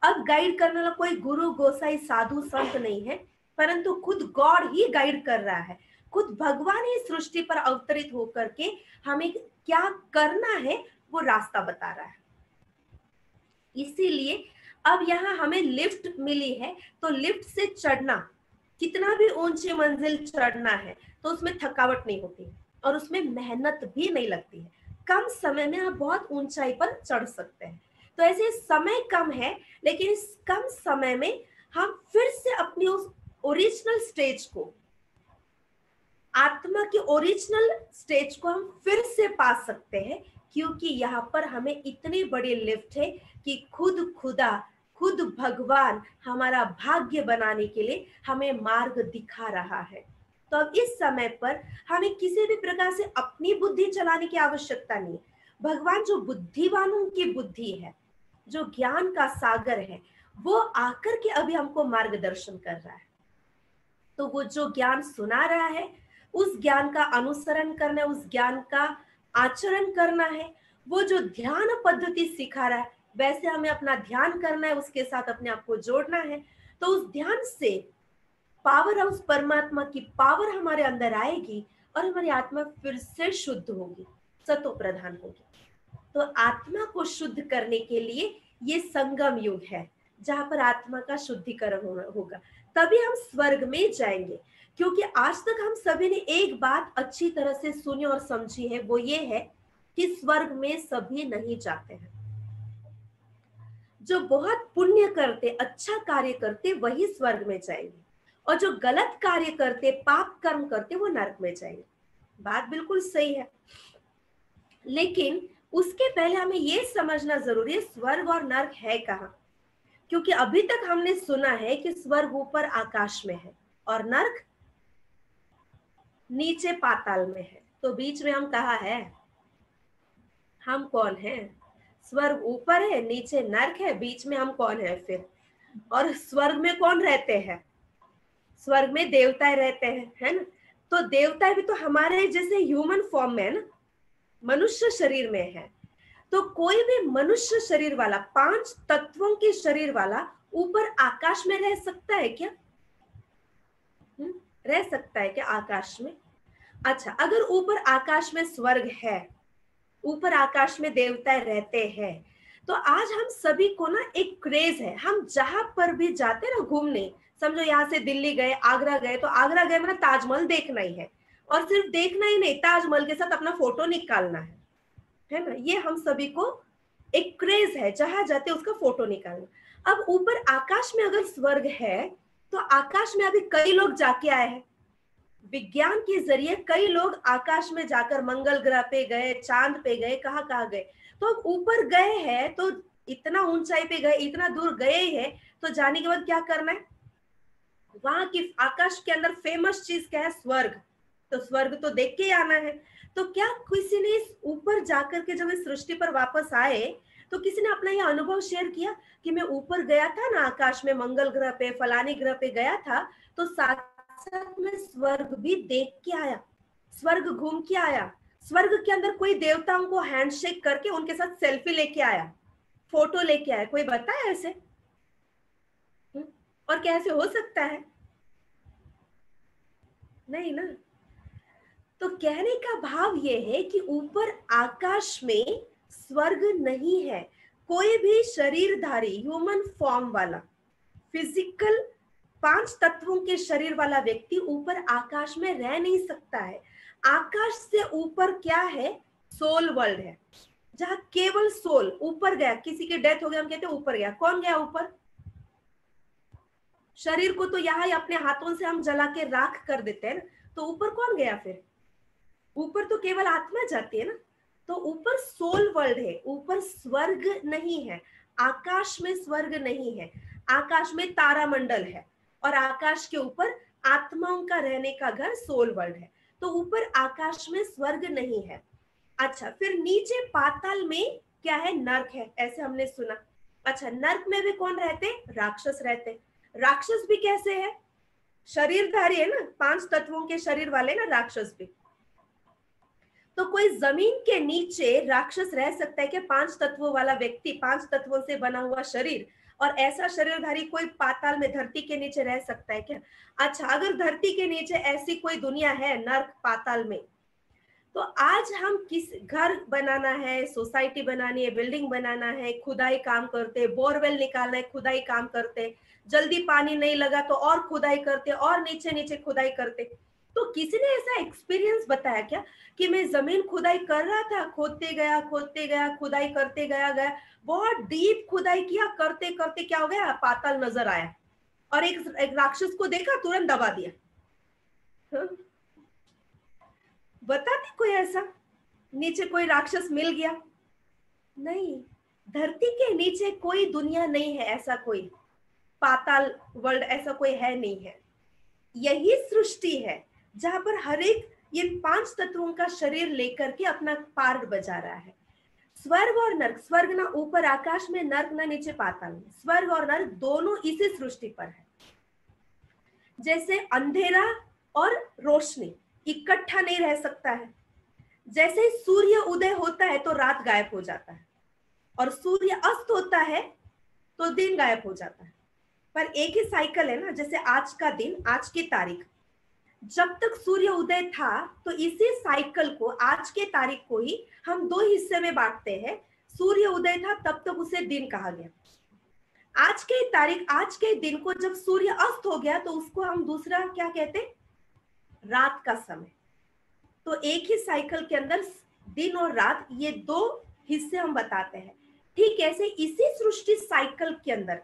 अब गाइड करने वाला कोई गुरु गोसाई साधु संत नहीं है, परंतु खुद गॉड ही गाइड कर रहा है। खुद भगवान ही सृष्टि पर अवतरित होकर के हमें क्या करना है वो रास्ता बता रहा है। इसीलिए अब यहाँ हमें लिफ्ट मिली है, तो लिफ्ट से चढ़ना, कितना भी ऊंची मंजिल चढ़ना है तो उसमें थकावट नहीं होती और उसमें मेहनत भी नहीं लगती है। कम समय में आप बहुत ऊंचाई पर चढ़ सकते हैं। तो ऐसे समय कम है, लेकिन इस कम समय में हम फिर से अपनी उस ओरिजिनल स्टेज को, आत्मा की ओरिजिनल स्टेज को हम फिर से पा सकते हैं। क्योंकि यहाँ पर हमें इतनी बड़ी लिफ्ट है कि खुद खुदा, खुद भगवान हमारा भाग्य बनाने के लिए हमें मार्ग दिखा रहा है। तो अब इस समय पर हमें किसी भी प्रकार से अपनी बुद्धि चलाने की आवश्यकता नहीं है। भगवान जो बुद्धिवानों की बुद्धि है, जो ज्ञान का सागर है, वो आकर के अभी हमको मार्गदर्शन कर रहा है। तो वो जो ज्ञान सुना रहा है, उस ज्ञान का अनुसरण करना है, उस ज्ञान का आचरण करना है। वो जो ध्यान पद्धति सिखा रहा है, वैसे हमें अपना ध्यान करना है, उसके साथ अपने आप को जोड़ना है। तो उस ध्यान से पावर, उस परमात्मा की पावर हमारे अंदर आएगी और हमारी आत्मा फिर से शुद्ध होगी, सतो प्रधान होगी। तो आत्मा को शुद्ध करने के लिए ये संगम युग है, जहां पर आत्मा का शुद्धिकरण होगा, तभी हम स्वर्ग में जाएंगे। क्योंकि आज तक हम सभी ने एक बात अच्छी तरह से सुनी और समझी है, वो ये है कि स्वर्ग में सभी नहीं जाते हैं। जो बहुत पुण्य करते, अच्छा कार्य करते, वही स्वर्ग में जाएंगे, और जो गलत कार्य करते, पाप कर्म करते, वो नरक में जाएंगे। बात बिल्कुल सही है, लेकिन उसके पहले हमें ये समझना जरूरी है स्वर्ग और नर्क है कहाँ। क्योंकि अभी तक हमने सुना है कि स्वर्ग ऊपर आकाश में है और नर्क नीचे पाताल में है। तो बीच में हम कहाँ है? हम कौन है? स्वर्ग ऊपर है, नीचे नर्क है, बीच में हम कौन है फिर? और स्वर्ग में कौन रहते हैं? स्वर्ग में देवताएं रहते हैं, है ना? तो देवताएं भी तो हमारे जैसे ह्यूमन फॉर्म में है ना, मनुष्य शरीर में है। तो कोई भी मनुष्य शरीर वाला, 5 तत्वों के शरीर वाला ऊपर आकाश में रह सकता है क्या? रह सकता है क्या आकाश में? अच्छा, अगर ऊपर आकाश में स्वर्ग है, ऊपर आकाश में देवताएं रहते हैं, तो आज हम सभी को ना एक क्रेज है, हम जहां पर भी जाते हैं ना घूमने, समझो यहाँ से दिल्ली गए, आगरा गए, तो आगरा गए मतलब ताजमहल देखना ही है, और सिर्फ देखना ही नहीं, ताजमहल के साथ अपना फोटो निकालना है ना? ये हम सभी को एक क्रेज है, जहां जाते उसका फोटो निकालना। अब ऊपर आकाश में अगर स्वर्ग है, तो आकाश में अभी कई लोग जाके आए हैं, विज्ञान के जरिए कई लोग आकाश में जाकर मंगल ग्रह पे गए, चांद पे गए, कहाँ कहाँ गए। तो अब ऊपर गए हैं, तो इतना ऊंचाई पे गए, इतना दूर गए हैं, तो जाने के बाद क्या करना है? वहां की आकाश के अंदर फेमस चीज क्या है? स्वर्ग। तो स्वर्ग तो देख के ही आना है। तो क्या किसी ने ऊपर जाकर के जब इस सृष्टि पर वापस आए, तो किसी ने अपना यह अनुभव शेयर किया कि मैं ऊपर गया था ना आकाश में, मंगल ग्रह पे, फलानी ग्रह पे गया था, तो साथ साथ में स्वर्ग भी देख के आया, स्वर्ग घूम के आया, स्वर्ग के अंदर कोई देवताओं को हैंडशेक करके उनके साथ सेल्फी लेके आया, फोटो लेके आया? कोई बताया ऐसे? और कैसे हो सकता है? नहीं ना। तो कहने का भाव ये है कि ऊपर आकाश में स्वर्ग नहीं है। कोई भी शरीरधारी, ह्यूमन फॉर्म वाला, फिजिकल 5 तत्वों के शरीर वाला व्यक्ति ऊपर आकाश में रह नहीं सकता है। आकाश से ऊपर क्या है? सोल वर्ल्ड है, जहां केवल सोल ऊपर गया। किसी की डेथ हो गया, हम कहते हैं ऊपर गया। कौन गया ऊपर? शरीर को तो यहाँ ही अपने हाथों से हम जला के राख कर देते हैं ना, तो ऊपर कौन गया फिर? ऊपर तो केवल आत्मा जाती है ना। तो ऊपर सोल वर्ल्ड है, ऊपर स्वर्ग नहीं है। आकाश में स्वर्ग नहीं है, आकाश में तारामंडल है, और आकाश के ऊपर आत्माओं का रहने का घर सोल वर्ल्ड है। तो ऊपर आकाश में स्वर्ग नहीं है। अच्छा, फिर नीचे पाताल में क्या है? नर्क है, ऐसे हमने सुना। अच्छा, नर्क में भी कौन रहते? राक्षस रहते। राक्षस भी कैसे है? शरीरधारी है ना, 5 तत्वों के शरीर वाले ना राक्षस भी। तो कोई जमीन के नीचे राक्षस रह सकता है क्या? 5 तत्वों वाला व्यक्ति, 5 तत्वों से बना हुआ शरीर, और ऐसा शरीरधारी कोई पाताल में, धरती के नीचे रह सकता है क्या? अच्छा, अगर धरती के नीचे ऐसी कोई दुनिया है, नर्क पाताल में, तो आज हम किस घर बनाना है, सोसाइटी बनानी है, बिल्डिंग बनाना है, खुदाई काम करते, बोरवेल निकालना है, खुदाई काम करते, जल्दी पानी नहीं लगा तो और खुदाई करते, और नीचे नीचे खुदाई करते। तो किसी ने ऐसा एक्सपीरियंस बताया क्या कि मैं जमीन खुदाई कर रहा था, खोदते गया, खुदाई करते गया, बहुत डीप खुदाई किया, करते करते क्या हो गया? पाताल नजर आया, और एक राक्षस को देखा, तुरंत दबा दिया। हाँ? बताते कोई ऐसा? नीचे कोई राक्षस मिल गया? नहीं, धरती के नीचे कोई दुनिया नहीं है, ऐसा कोई पाताल वर्ल्ड ऐसा कोई है नहीं है। यही सृष्टि है जहां पर हर एक ये 5 तत्वों का शरीर लेकर के अपना पार्ट बजा रहा है। स्वर्ग और नर्क, स्वर्ग ना ऊपर आकाश में, नर्क ना नीचे पाताल में, स्वर्ग और नर्क दोनों इसी सृष्टि पर है। जैसे अंधेरा और रोशनी इकट्ठा नहीं रह सकता है, जैसे सूर्य उदय होता है तो रात गायब हो जाता है, और सूर्य अस्त होता है तो दिन गायब हो जाता है। पर एक ही साइकिल है ना, जैसे आज का दिन, आज की तारीख, जब तक सूर्य उदय था तो इसी साइकिल को, आज के तारीख को ही हम 2 हिस्से में बांटते हैं। सूर्य उदय था तब तक उसे दिन कहा गया। आज के तारीख, आज के दिन को जब सूर्य अस्त हो गया तो उसको हम दूसरा क्या कहते, रात का समय। तो एक ही साइकिल के अंदर दिन और रात, ये 2 हिस्से हम बताते हैं। ठीक ऐसे इसी सृष्टि साइकिल के अंदर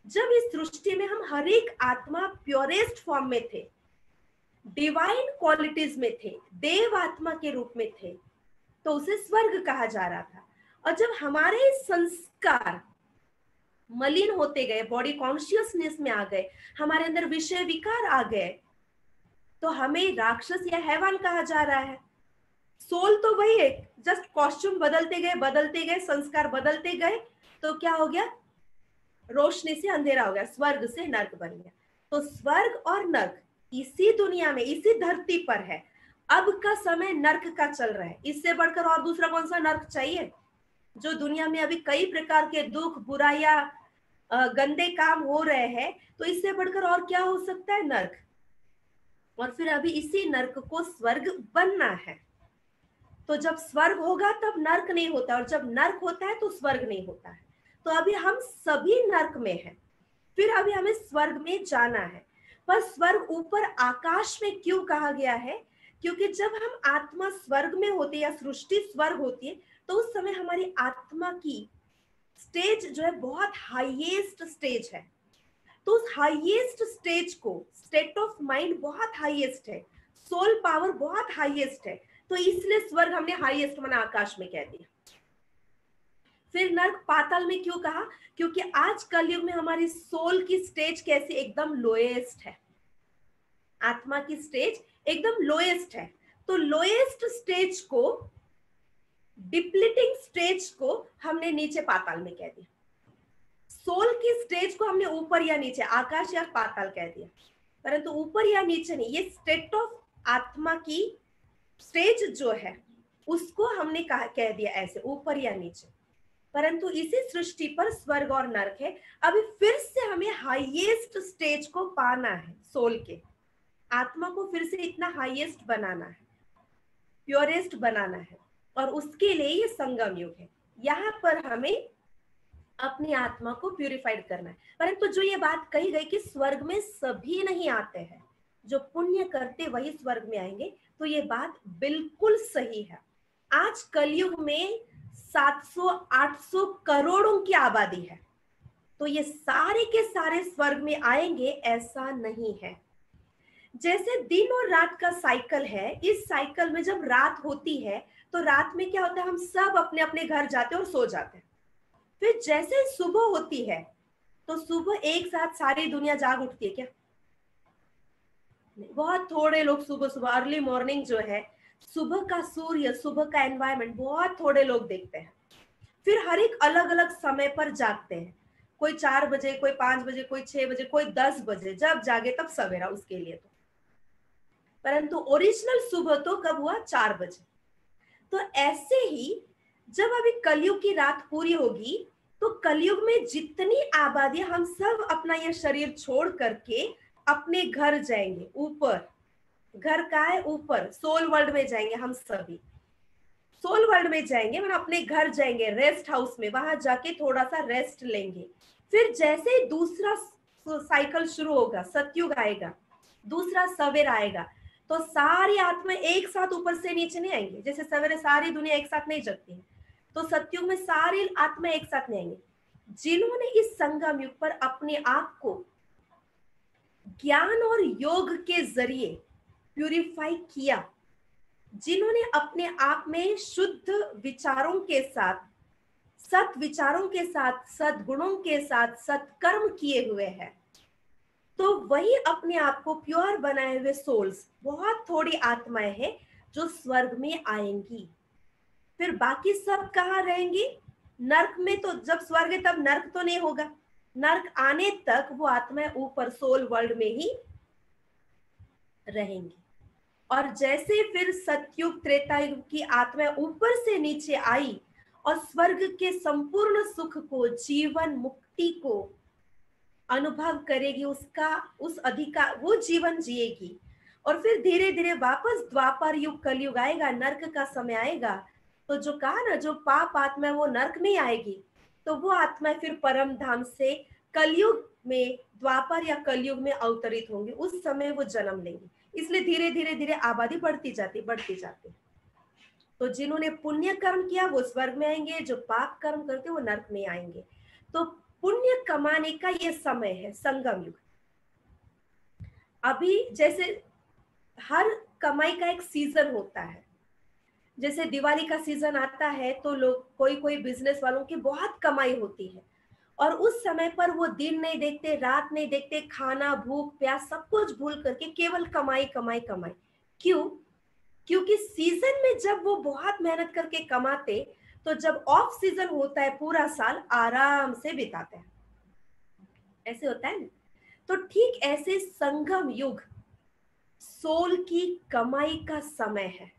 जब इस सृष्टि में हम हर एक आत्मा प्योरेस्ट फॉर्म में थे, डिवाइन क्वालिटीज में थे, देव आत्मा के रूप में थे, तो उसे स्वर्ग कहा जा रहा था। और जब हमारे संस्कार मलिन होते गए, बॉडी कॉन्शियसनेस में आ गए, हमारे अंदर विषय विकार आ गए, तो हमें राक्षस या हैवान कहा जा रहा है। सोल तो वही है, जस्ट कॉस्ट्यूम बदलते गए, संस्कार बदलते गए, तो क्या हो गया, रोशनी से अंधेरा हो गया, स्वर्ग से नर्क बन गया। तो स्वर्ग और नर्क इसी दुनिया में, इसी धरती पर है। अब का समय नर्क का चल रहा है, इससे बढ़कर और दूसरा कौन सा नर्क चाहिए? जो दुनिया में अभी कई प्रकार के दुख, बुराइयां, गंदे काम हो रहे हैं, तो इससे बढ़कर और क्या हो सकता है? नर्क। और फिर अभी इसी नर्क को स्वर्ग बनना है। तो जब स्वर्ग होगा तब नर्क नहीं होता, और जब नर्क होता है तो स्वर्ग नहीं होता है। तो अभी हम सभी नर्क में हैं, फिर अभी हमें स्वर्ग में जाना है। पर स्वर्ग ऊपर आकाश में क्यों कहा गया है? क्योंकि जब हम आत्मा स्वर्ग में होते या सृष्टि स्वर्ग होती है, तो उस समय हमारी आत्मा की स्टेज जो है बहुत हाईएस्ट स्टेज है। तो उस हाईएस्ट स्टेज को, स्टेट ऑफ माइंड बहुत हाईएस्ट है, सोल पावर बहुत हाईएस्ट है, तो इसलिए स्वर्ग हमने हाईएस्ट माना, आकाश में कह दिया। फिर नर्क पाताल में क्यों कहा? क्योंकि आज कलयुग में हमारी सोल की स्टेज कैसी, एकदम लोएस्ट है, आत्मा की स्टेज एकदम लोएस्ट है। तो लोएस्ट स्टेज को, डिप्लीटिंग स्टेज को हमने नीचे पाताल में कह दिया। सोल की स्टेज को हमने ऊपर या नीचे, आकाश या पाताल कह दिया, परंतु ऊपर या नीचे नहीं। ये स्टेट ऑफ आत्मा की स्टेज जो है उसको हमने कह दिया ऐसे, ऊपर या नीचे। परंतु इसी सृष्टि पर स्वर्ग और नरक है। अभी फिर से हमें हाईएस्ट स्टेज को पाना है, सोल के, आत्मा को फिर से इतना हाईएस्ट बनाना है, प्योरेस्ट बनाना है, और उसके लिए ये संगम युग है। यहाँ पर हमें अपनी आत्मा को प्यूरिफाइड करना है। परंतु जो ये बात कही गई कि स्वर्ग में सभी नहीं आते हैं, जो पुण्य करते वही स्वर्ग में आएंगे, तो ये बात बिल्कुल सही है। आज कलयुग में 700-800 करोड़ों की आबादी है, तो ये सारे के सारे स्वर्ग में आएंगे ऐसा नहीं है। जैसे दिन और रात का साइकिल है, इस साइकिल में जब रात होती है तो रात में क्या होता है, हम सब अपने अपने घर जाते हैं और सो जाते हैं। फिर जैसे सुबह होती है तो सुबह एक साथ सारी दुनिया जाग उठती है क्या? बहुत थोड़े लोग सुबह सुबह, अर्ली मॉर्निंग जो है, सुबह का सूर्य, सुबह का एनवायरनमेंट बहुत थोड़े लोग देखते हैं। फिर हर एक अलग अलग समय पर जागते हैं, कोई 4 बजे, कोई 5 बजे, कोई 6 बजे, कोई 10 बजे, जब जागे तब सवेरा उसके लिए। तो परंतु ओरिजिनल सुबह तो कब हुआ? 4 बजे। तो ऐसे ही जब अभी कलयुग की रात पूरी होगी तो कलयुग में जितनी आबादी, हम सब अपना ये शरीर छोड़ करके अपने घर जाएंगे, ऊपर। घर का है ऊपर, सोल वर्ल्ड में जाएंगे, हम सभी सोल वर्ल्ड में जाएंगे, मतलब अपने घर जाएंगे, रेस्ट हाउस में, वहां जाके थोड़ा सा रेस्ट लेंगे। फिर जैसे ही दूसरा साइकिल शुरू होगा, सतयुग आएगा, दूसरा सवेरा आएगा, तो सारी आत्मा एक साथ ऊपर से नीचे नहीं आएंगे। जैसे सवेरे सारी दुनिया एक साथ नहीं जगती है, तो सतयुग में सारी आत्मा एक साथ नहीं आएंगे। जिन्होंने इस संगम युग पर अपने आप को ज्ञान और योग के जरिए प्यूरिफाई किया, जिन्होंने अपने आप में शुद्ध विचारों के साथ, सत विचारों के साथ, सद्गुणों के साथ सत्कर्म किए हुए हैं, तो वही अपने आप को प्योर बनाए हुए सोल्स, बहुत थोड़ी आत्माएं हैं जो स्वर्ग में आएंगी। फिर बाकी सब कहाँ रहेंगी? नर्क में। तो जब स्वर्ग है तब नर्क तो नहीं होगा, नर्क आने तक वो आत्माएं ऊपर सोल वर्ल्ड में ही रहेंगी। और जैसे फिर सतयुग त्रेता युग की आत्माएं ऊपर से नीचे आई और स्वर्ग के संपूर्ण सुख को, जीवन मुक्ति को अनुभव करेगी, उसका उस अधिकार, वो जीवन जिएगी, और फिर धीरे धीरे वापस द्वापर युग कलयुग आएगा, नर्क का समय आएगा, तो जो कहा ना, जो पाप आत्मा वो नर्क में आएगी, तो वो आत्मा फिर परम धाम से कलयुग में, द्वापर या कलयुग में अवतरित होंगे, उस समय वो जन्म लेंगे। इसलिए धीरे धीरे धीरे आबादी बढ़ती जाती, बढ़ती जाती। तो जिन्होंने पुण्य कर्म किया वो स्वर्ग में आएंगे, जो पाप कर्म करते वो नर्क में आएंगे। तो पुण्य कमाने का ये समय है संगम युग। अभी जैसे हर कमाई का एक सीजन होता है, जैसे दिवाली का सीजन आता है तो लोग, कोई कोई बिजनेस वालों की बहुत कमाई होती है, और उस समय पर वो दिन नहीं देखते, रात नहीं देखते, खाना, भूख, प्यास सब कुछ भूल करके केवल कमाई कमाई कमाई। क्यों? क्योंकि सीजन में जब वो बहुत मेहनत करके कमाते, तो जब ऑफ सीजन होता है पूरा साल आराम से बिताते हैं। ऐसे होता है ना। तो ठीक ऐसे संगम युग सोल की कमाई का समय है।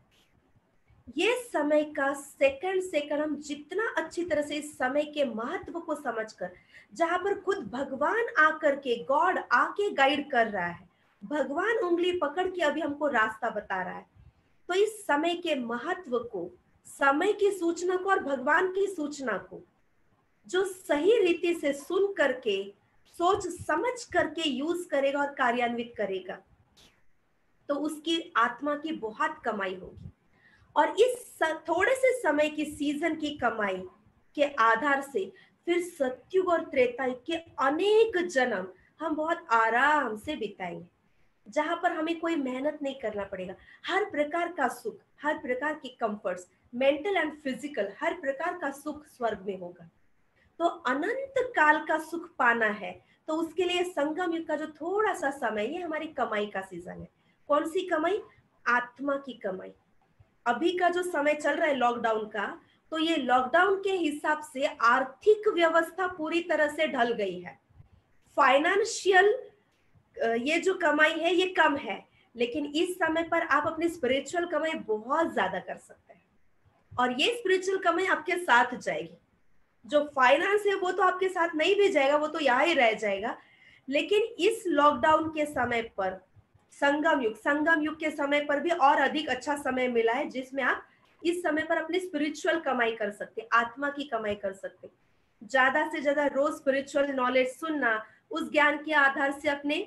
ये समय का सेकंड सेकंड हम जितना अच्छी तरह से इस समय के महत्व को समझकर, जहां पर खुद भगवान आकर के, गॉड आके गाइड कर रहा है, भगवान उंगली पकड़ के अभी हमको रास्ता बता रहा है, तो इस समय के महत्व को, समय की सूचना को और भगवान की सूचना को जो सही रीति से सुन करके, सोच समझ करके यूज करेगा और कार्यान्वित करेगा, तो उसकी आत्मा की बहुत कमाई होगी। और इस थोड़े से समय की सीजन की कमाई के आधार से फिर सतयुग और त्रेता युग के अनेक जन्म हम बहुत आराम से बिताएंगे, जहां पर हमें कोई मेहनत नहीं करना पड़ेगा। हर प्रकार का सुख, हर प्रकार की कंफर्ट्स, मेंटल एंड फिजिकल, हर प्रकार का सुख स्वर्ग में होगा। तो अनंत काल का सुख पाना है, तो उसके लिए संगम युग का जो थोड़ा सा समय, ये हमारी कमाई का सीजन है। कौन सी कमाई? आत्मा की कमाई। अभी का जो समय चल रहा है लॉकडाउन का, तो ये लॉकडाउन के हिसाब से आर्थिक व्यवस्था पूरी तरह से ढल गई है। फाइनेंशियल ये जो कमाई है ये कम है, लेकिन इस समय पर आप अपनी स्पिरिचुअल कमाई बहुत ज्यादा कर सकते हैं, और ये स्पिरिचुअल कमाई आपके साथ जाएगी। जो फाइनेंस है वो तो आपके साथ नहीं भी जाएगा, वो तो यहाँ ही रह जाएगा। लेकिन इस लॉकडाउन के समय पर, संगम युग के समय पर भी और अधिक अच्छा समय मिला है, जिसमें आप इस समय पर अपनी स्पिरिचुअल कमाई कर सकते, आत्मा की कमाई कर सकते। ज्यादा से ज्यादा रोज स्पिरिचुअल नॉलेज सुनना, उस ज्ञान के आधार से अपने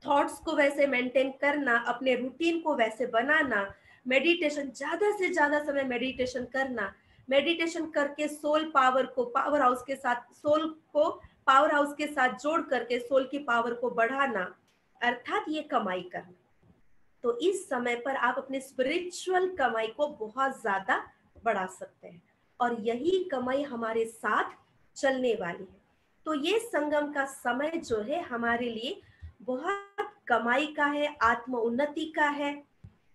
थॉट्स को वैसे मेंटेन करना, अपने रूटीन को वैसे बनाना, मेडिटेशन, ज्यादा से ज्यादा समय मेडिटेशन करना, मेडिटेशन करके सोल पावर को पावर हाउस के साथ, सोल को पावर हाउस के साथ जोड़ करके सोल की पावर को बढ़ाना, अर्थात ये कमाई करना। तो इस समय पर आप अपने स्पिरिचुअल कमाई को बहुत ज्यादा बढ़ा सकते हैं, और यही कमाई हमारे साथ चलने वाली है। तो ये संगम का समय जो है हमारे लिए बहुत कमाई का है, आत्म उन्नति का है।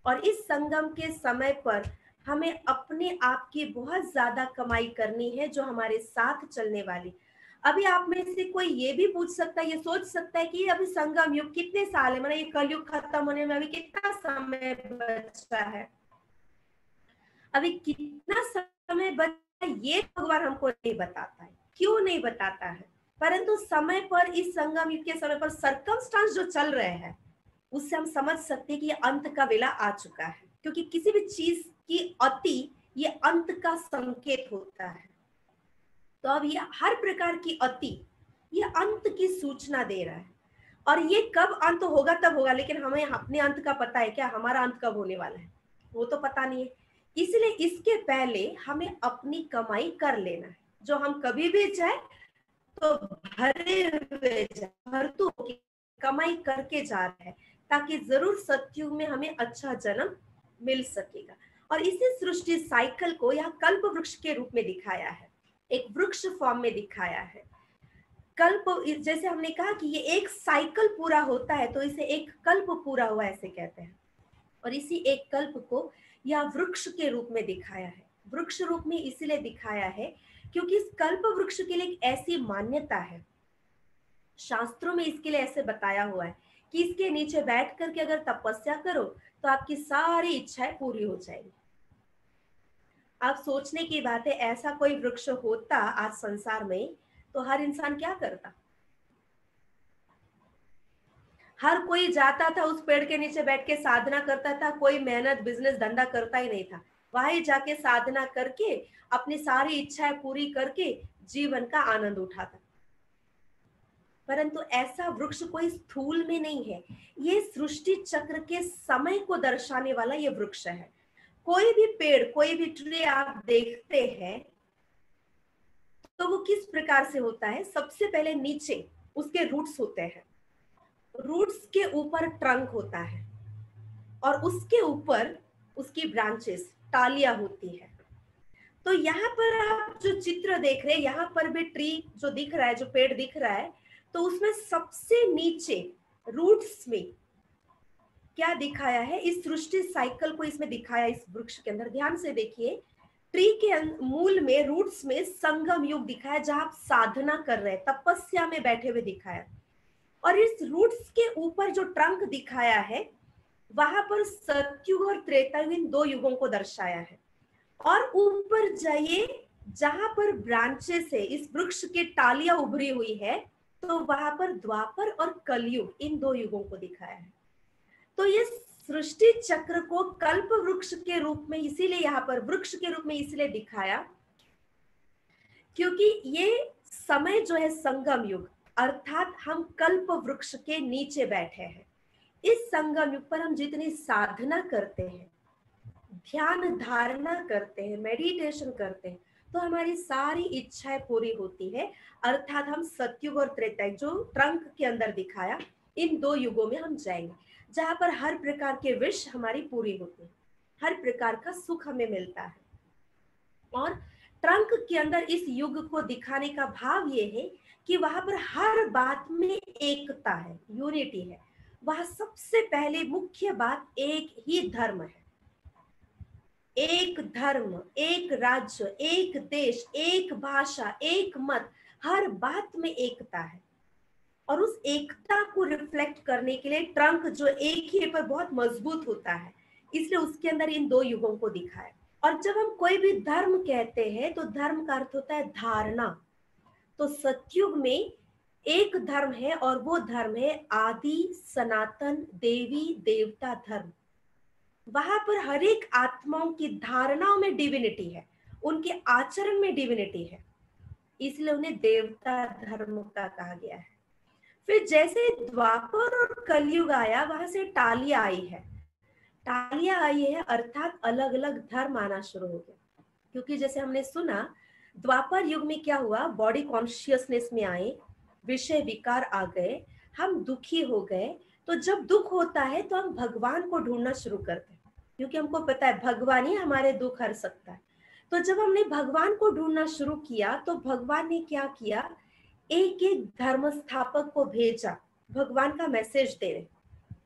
और इस संगम के समय पर हमें अपने आप की बहुत ज्यादा कमाई करनी है, जो हमारे साथ चलने वाली। अभी आप में से कोई ये भी पूछ सकता है, ये सोच सकता है कि अभी संगम युग कितने साल है, मतलब ये कलयुग खत्म होने में अभी कितना समय बचा है, अभी कितना समय बचा है, ये भगवान हमको नहीं बताता है। क्यों नहीं बताता है? परंतु समय पर, इस संगम युग के समय पर सर्कमस्टांस जो चल रहे हैं, उससे हम समझ सकते हैं कि ये अंत का वेला आ चुका है। क्योंकि किसी भी चीज की अति, ये अंत का संकेत होता है। तो अब ये हर प्रकार की अति, ये अंत की सूचना दे रहा है। और ये कब अंत होगा तब होगा, लेकिन हमें अपने अंत का पता है क्या? हमारा अंत कब होने वाला है वो तो पता नहीं है। इसलिए इसके पहले हमें अपनी कमाई कर लेना है, जो हम कभी भी जाए तो भरे हुए जाए, भरतू की कमाई करके जा रहे हैं, ताकि जरूर सतयुग में हमें अच्छा जन्म मिल सकेगा। और इसी सृष्टि साइकिल को यहाँ कल्प वृक्ष के रूप में दिखाया है, एक वृक्ष फॉर्म में दिखाया है। कल्प, जैसे हमने कहा कि ये एक साइकिल पूरा होता है तो इसे एक कल्प पूरा हुआ ऐसे कहते हैं। और इसी एक कल्प को या वृक्ष के रूप में दिखाया है। वृक्ष रूप में इसीलिए दिखाया है क्योंकि इस कल्प वृक्ष के लिए एक ऐसी मान्यता है, शास्त्रों में इसके लिए ऐसे बताया हुआ है कि इसके नीचे बैठ करके अगर तपस्या करो तो आपकी सारी इच्छाएं पूरी हो जाएंगी। आप सोचने की बात है, ऐसा कोई वृक्ष होता आज संसार में तो हर इंसान क्या करता? हर कोई जाता था उस पेड़ के नीचे बैठ के साधना करता था, कोई मेहनत बिजनेस धंधा करता ही नहीं था, वहीं जाके साधना करके अपनी सारी इच्छाएं पूरी करके जीवन का आनंद उठाता। परंतु ऐसा वृक्ष कोई स्थूल में नहीं है, ये सृष्टि चक्र के समय को दर्शाने वाला ये वृक्ष है। कोई भी पेड़, कोई भी ट्री आप देखते हैं तो वो किस प्रकार से होता है? सबसे पहले नीचे उसके रूट्स होते हैं, रूट्स के ऊपर ट्रंक होता है और उसके ऊपर उसकी ब्रांचेस, टालियां होती है। तो यहाँ पर आप जो चित्र देख रहे हैं, यहाँ पर भी ट्री जो दिख रहा है, जो पेड़ दिख रहा है, तो उसमें सबसे नीचे रूट्स में क्या दिखाया है? इस सृष्टि साइकिल को इसमें दिखाया, इस वृक्ष के अंदर ध्यान से देखिए। ट्री के मूल में, रूट्स में संगम युग दिखाया, जहां आप साधना कर रहे हैं, तपस्या में बैठे हुए दिखाया। और इस रूट्स के ऊपर जो ट्रंक दिखाया है, वहां पर सतयुग और त्रेता युग, इन दो युगों को दर्शाया है। और ऊपर जाइए, जहां पर ब्रांचेस है, इस वृक्ष के टालियां उभरी हुई है, तो वहां पर द्वापर और कलयुग, इन दो युगों को दिखाया है। तो ये सृष्टि चक्र को कल्प वृक्ष के रूप में, इसीलिए यहाँ पर वृक्ष के रूप में इसलिए दिखाया क्योंकि ये समय जो है संगम युग, अर्थात हम कल्प वृक्ष के नीचे बैठे हैं। इस संगम युग पर हम जितनी साधना करते हैं, ध्यान धारणा करते हैं, मेडिटेशन करते हैं, तो हमारी सारी इच्छाएं पूरी होती है। अर्थात हम सतयुग और त्रेता युग, जो ट्रंक के अंदर दिखाया, इन दो युगों में हम जाएंगे, जहां पर हर प्रकार के विश हमारी पूरी होती है, हर प्रकार का सुख हमें मिलता है। और ट्रंक के अंदर इस युग को दिखाने का भाव ये है कि वहां पर हर बात में एकता है, यूनिटी है। वहां सबसे पहले मुख्य बात एक ही धर्म है, एक धर्म, एक राज्य, एक देश, एक भाषा, एक मत, हर बात में एकता है। और उस एकता को रिफ्लेक्ट करने के लिए ट्रंक जो एक ही पर बहुत मजबूत होता है, इसलिए उसके अंदर इन दो युगों को दिखाया। और जब हम कोई भी धर्म कहते हैं तो धर्म का अर्थ होता है धारणा। तो सतयुग में एक धर्म है और वो धर्म है आदि सनातन देवी देवता धर्म। वहां पर हर एक आत्माओं की धारणाओं में डिविनिटी है, उनके आचरण में डिविनिटी है, इसलिए उन्हें देवता धर्म का कहा गया है। फिर जैसे द्वापर और कलयुग आया, वहां से टालियां आई है, टालियां आई है अर्थात अलग अलग धर्म आना शुरू हो गया। क्योंकि जैसे हमने सुना, द्वापर युग में क्या हुआ, बॉडी कॉन्शियसनेस में आए, विषय विकार आ गए, हम दुखी हो गए। तो जब दुख होता है तो हम भगवान को ढूंढना शुरू करते हैं, क्योंकि हमको पता है भगवान ही हमारे दुख हर सकता है। तो जब हमने भगवान को ढूंढना शुरू किया तो भगवान ने क्या किया, एक एक धर्म स्थापक को भेजा, भगवान का मैसेज दे रहे।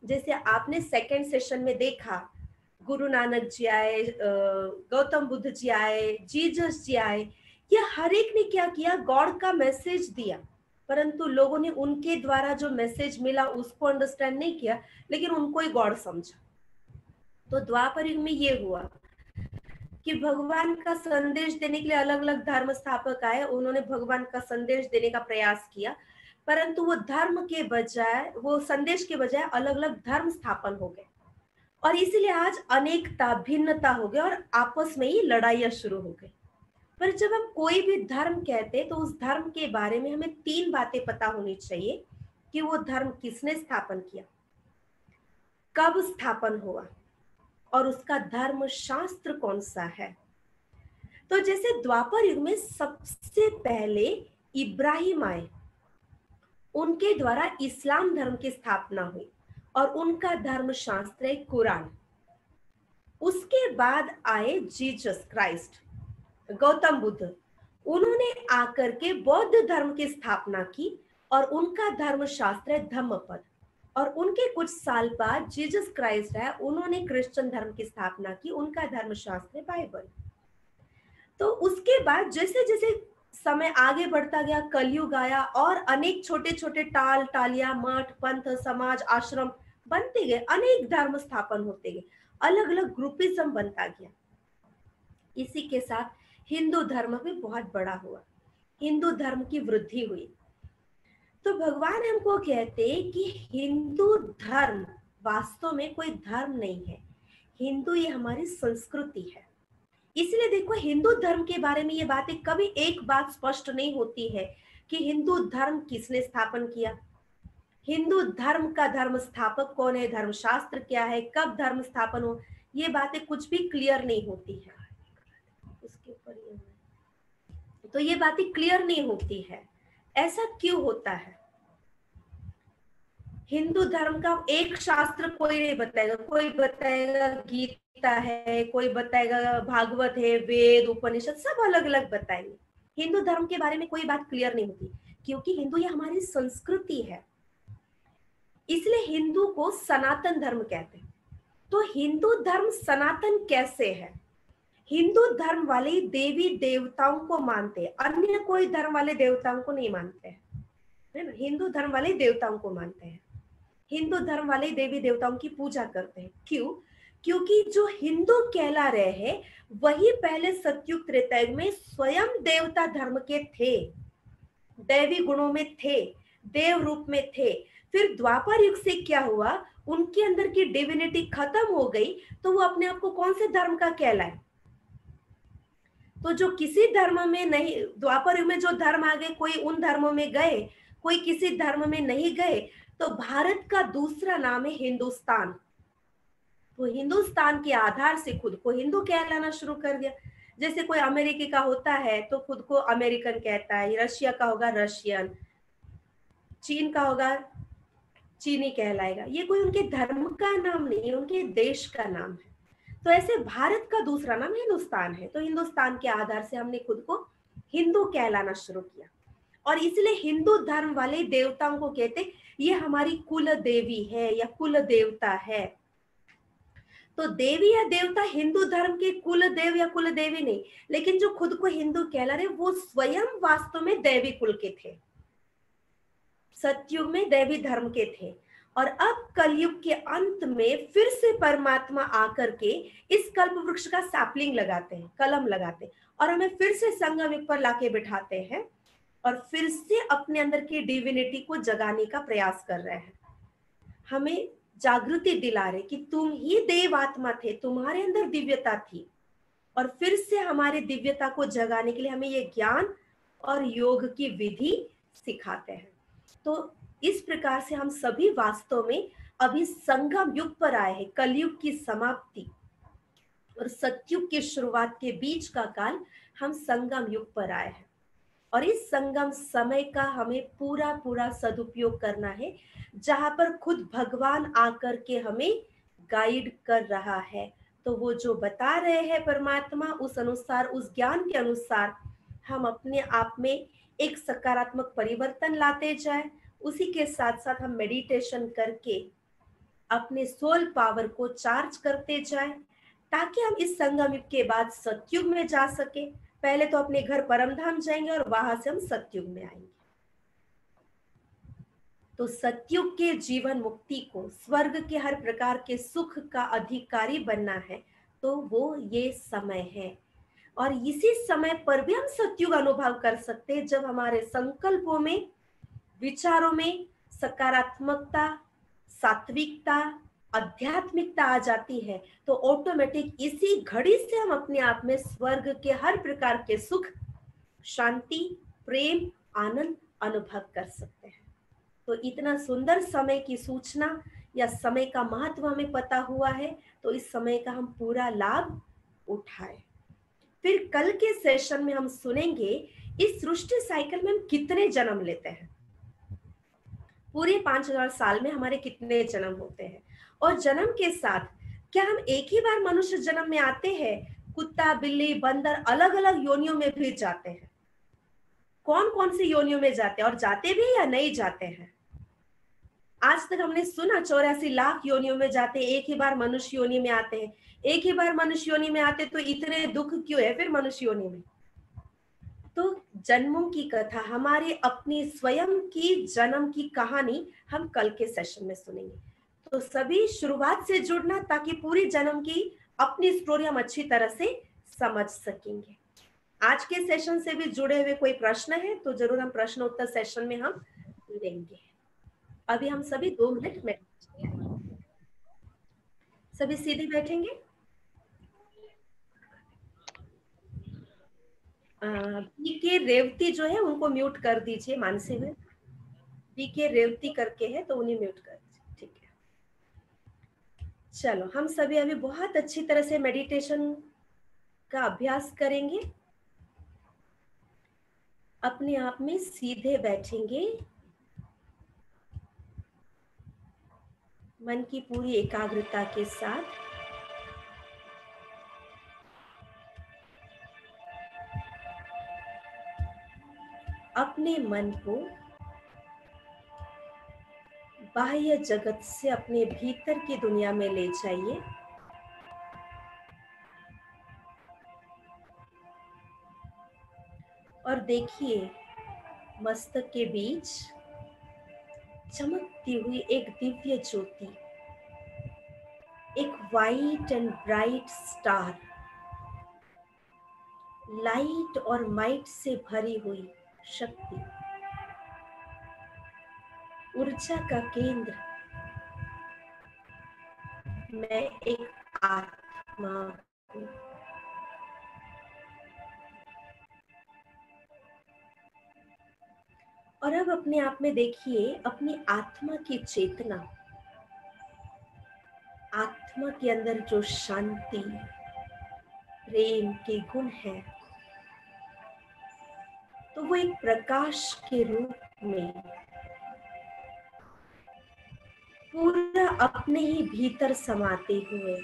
जैसे आपने सेकंड सेशन में देखा, गुरु नानक जी आए, गौतम बुद्ध जी आए, जीसस जी आए, ये हर एक ने क्या किया, गॉड का मैसेज दिया। परंतु लोगों ने उनके द्वारा जो मैसेज मिला उसको अंडरस्टैंड नहीं किया, लेकिन उनको ही गॉड समझा। तो द्वापर युग में ये हुआ कि भगवान का संदेश देने के लिए अलग अलग धर्म स्थापक आए, उन्होंने भगवान का संदेश देने का प्रयास किया, परंतु वो धर्म के बजाय, वो संदेश के बजाय अलग अलग धर्म स्थापन हो गए। और इसीलिए आज अनेकता, भिन्नता हो गई और आपस में ही लड़ाइयां शुरू हो गई। पर जब हम कोई भी धर्म कहते तो उस धर्म के बारे में हमें तीन बातें पता होनी चाहिए कि वो धर्म किसने स्थापन किया, कब स्थापन हुआ और उसका धर्म शास्त्र कौन सा है। तो जैसे द्वापर युग में सबसे पहले इब्राहिम आए, उनके द्वारा इस्लाम धर्म की स्थापना हुई और उनका धर्म शास्त्र है कुरान। उसके बाद आए जीसस क्राइस्ट, गौतम बुद्ध। उन्होंने आकर के बौद्ध धर्म की स्थापना की और उनका धर्म शास्त्र है धम्मपद। और उनके कुछ साल बाद जीसस क्राइस्ट है, उन्होंने क्रिश्चियन धर्म की स्थापना की, उनका धर्म शास्त्र है बाइबल। तो उसके बाद जैसे जैसे समय आगे बढ़ता गया, कलयुग आया और अनेक छोटे छोटे टाल टालियां, मठ, पंथ, समाज, आश्रम बनते गए, अनेक धर्म स्थापन होते गए, अलग अलग ग्रुपिज्म बनता गया। इसी के साथ हिंदू धर्म भी बहुत बड़ा हुआ, हिंदू धर्म की वृद्धि हुई। तो भगवान हमको कहते कि हिंदू धर्म वास्तव में कोई धर्म नहीं है, हिंदू ये हमारी संस्कृति है। इसलिए देखो, हिंदू धर्म के बारे में ये बातें कभी एक बात स्पष्ट नहीं होती है कि हिंदू धर्म किसने स्थापन किया, हिंदू धर्म का धर्म स्थापक कौन है, धर्मशास्त्र क्या है, कब धर्म स्थापन हो, ये बातें कुछ भी क्लियर नहीं होती है। उसके ऊपर तो ये बातें क्लियर नहीं होती है। ऐसा क्यों होता है? हिंदू धर्म का एक शास्त्र कोई नहीं बताएगा, कोई बताएगा गीता है, कोई बताएगा भागवत है, वेद, उपनिषद, सब अलग अलग बताएंगे। हिंदू धर्म के बारे में कोई बात क्लियर नहीं होती, क्योंकि हिंदू ये हमारी संस्कृति है, इसलिए हिंदू को सनातन धर्म कहते हैं। तो हिंदू धर्म सनातन कैसे है? हिंदू धर्म वाले देवी देवताओं को मानते हैं, अन्य कोई धर्म वाले देवताओं को नहीं मानते हैं, है ना। हिंदू धर्म वाले देवताओं को मानते हैं, हिंदू धर्म वाले देवी देवताओं की पूजा करते हैं। क्यों? क्योंकि जो हिंदू कहला रहे हैं वही पहले सतयुग त्रेता में स्वयं देवता धर्म के थे, दैवी गुणों में थे, देव रूप में थे। फिर द्वापर युग से क्या हुआ, उनके अंदर की डिविनिटी खत्म हो गई, तो वो अपने आप को कौन से धर्म का कहलाए? तो जो किसी धर्म में नहीं, द्वापर युग में जो धर्म आ गए, कोई उन धर्मों में गए, कोई किसी धर्म में नहीं गए, तो भारत का दूसरा नाम है हिंदुस्तान। तो हिंदुस्तान के आधार से खुद को हिंदू कहलाना शुरू कर दिया। जैसे कोई अमेरिकी का होता है तो खुद को अमेरिकन कहता है, रशिया का होगा रशियन, चीन का होगा चीनी कहलाएगा। ये कोई उनके धर्म का नाम नहीं है, उनके देश का नाम है। तो ऐसे भारत का दूसरा नाम हिंदुस्तान है, तो हिंदुस्तान के आधार से हमने खुद को हिंदू कहलाना शुरू किया। और इसलिए हिंदू धर्म वाले देवताओं को कहते ये हमारी कुल देवी है या कुल देवता है। तो देवी या देवता हिंदू धर्म के कुल देव या कुल देवी नहीं, लेकिन जो खुद को हिंदू कहला रहे वो स्वयं वास्तव में देवी कुल के थे, सतयुग में देवी धर्म के थे। और अब कलयुग के अंत में फिर से परमात्मा आकर के इस कल्प वृक्ष का सैपलिंग लगाते हैं, कलम लगाते हैं, और हमें फिर से संगम युग पर लाके बिठाते हैं और फिर से अपने अंदर की डिविनिटी को जगाने का प्रयास कर रहे हैं। हमें जागृति दिला रहे कि तुम ही देव आत्मा थे, तुम्हारे अंदर दिव्यता थी, और फिर से हमारे दिव्यता को जगाने के लिए हमें ये ज्ञान और योग की विधि सिखाते हैं। तो इस प्रकार से हम सभी वास्तव में अभी संगम युग पर आए हैं, कलयुग की समाप्ति और सतयुग की शुरुआत के बीच का काल, हम संगम युग पर आए हैं। और इस संगम समय का हमें पूरा पूरा सदुपयोग करना है, जहां पर खुद भगवान आकर के हमें गाइड कर रहा है। तो वो जो बता रहे हैं परमात्मा, उस अनुसार, उस ज्ञान के अनुसार हम अपने आप में एक सकारात्मक परिवर्तन लाते जाए। उसी के साथ साथ हम मेडिटेशन करके अपने सोल पावर को चार्ज करते जाए, ताकि हम इस संगम युग के बाद सतयुग में जा सके। पहले तो अपने घर परमधाम जाएंगे और वहां से हम सतयुग में आएंगे। तो सतयुग के जीवन मुक्ति को, स्वर्ग के हर प्रकार के सुख का अधिकारी बनना है, तो वो ये समय है। और इसी समय पर भी हम सतयुग अनुभव कर सकते हैं, जब हमारे संकल्पों में, विचारों में सकारात्मकता, सात्विकता, आध्यात्मिकता आ जाती है, तो ऑटोमेटिक इसी घड़ी से हम अपने आप में स्वर्ग के हर प्रकार के सुख, शांति, प्रेम, आनंद अनुभव कर सकते हैं। तो इतना सुंदर समय की सूचना या समय का महत्व हमें पता हुआ है, तो इस समय का हम पूरा लाभ उठाएं। फिर कल के सेशन में हम सुनेंगे इस सृष्टि साइकिल में हम कितने जन्म लेते हैं, पूरे 5000 साल में हमारे कितने जन्म होते हैं, और जन्म के साथ क्या हम एक ही बार मनुष्य जन्म में आते हैं? कुत्ता, बिल्ली, बंदर अलग अलग योनियों में भी जाते हैं। कौन कौन सी योनियों में जाते हैं और जाते भी या नहीं जाते हैं? आज तक हमने सुना 84 लाख योनियों में जाते, एक ही बार मनुष्य योनि में आते हैं। एक ही बार मनुष्य योनि में आते तो इतने दुख क्यों है फिर मनुष्य योनि में? तो जन्मों की कथा, हमारी अपनी स्वयं की जन्म की कहानी हम कल के सेशन में सुनेंगे। तो सभी शुरुआत से जुड़ना ताकि पूरी जन्म की अपनी स्टोरी हम अच्छी तरह से समझ सकेंगे। आज के सेशन से भी जुड़े हुए कोई प्रश्न है तो जरूर हम प्रश्न उत्तर सेशन में हम लेंगे। अभी हम सभी 2 मिनट में सभी सीधे बैठेंगे। बीके रेवती जो है उनको म्यूट कर दीजिए। मानसी में बीके रेवती करके है तो उन्हें म्यूट कर दीजिए। ठीक है, चलो हम सभी अभी बहुत अच्छी तरह से मेडिटेशन का अभ्यास करेंगे। अपने आप में सीधे बैठेंगे, मन की पूरी एकाग्रता के साथ। अपने मन को बाह्य जगत से अपने भीतर की दुनिया में ले जाइए। और देखिए मस्तक के बीच चमकती हुई एक दिव्य ज्योति, एक white and bright star, light और माइट से भरी हुई शक्ति, ऊर्जा का केंद्र। मैं एक आत्मा हूँ। और अब अपने आप में देखिए अपनी आत्मा की चेतना, आत्मा के अंदर जो शांति, प्रेम के गुण है, तो वो एक प्रकाश के रूप में पूरा अपने ही भीतर समाते हुए।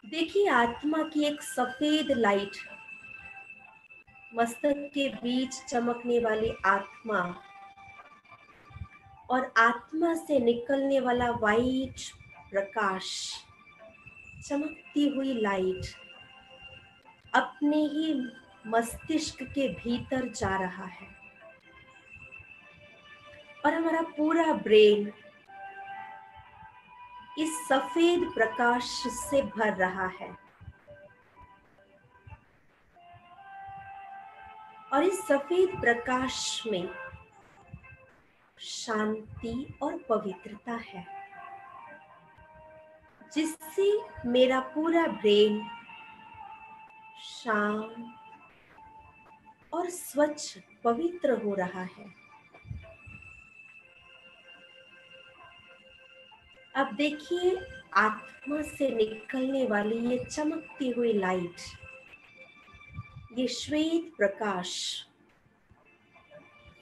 देखिए आत्मा की एक सफेद लाइट, मस्तक के बीच चमकने वाली आत्मा और आत्मा से निकलने वाला वाइट प्रकाश, चमकती हुई लाइट अपने ही मस्तिष्क के भीतर जा रहा है। और हमारा पूरा ब्रेन इस सफेद प्रकाश से भर रहा है। और इस सफेद प्रकाश में शांति और पवित्रता है, जिससे मेरा पूरा ब्रेन शांत और स्वच्छ पवित्र हो रहा है। अब देखिए आत्मा से निकलने वाली ये चमकती हुई लाइट, ये श्वेत प्रकाश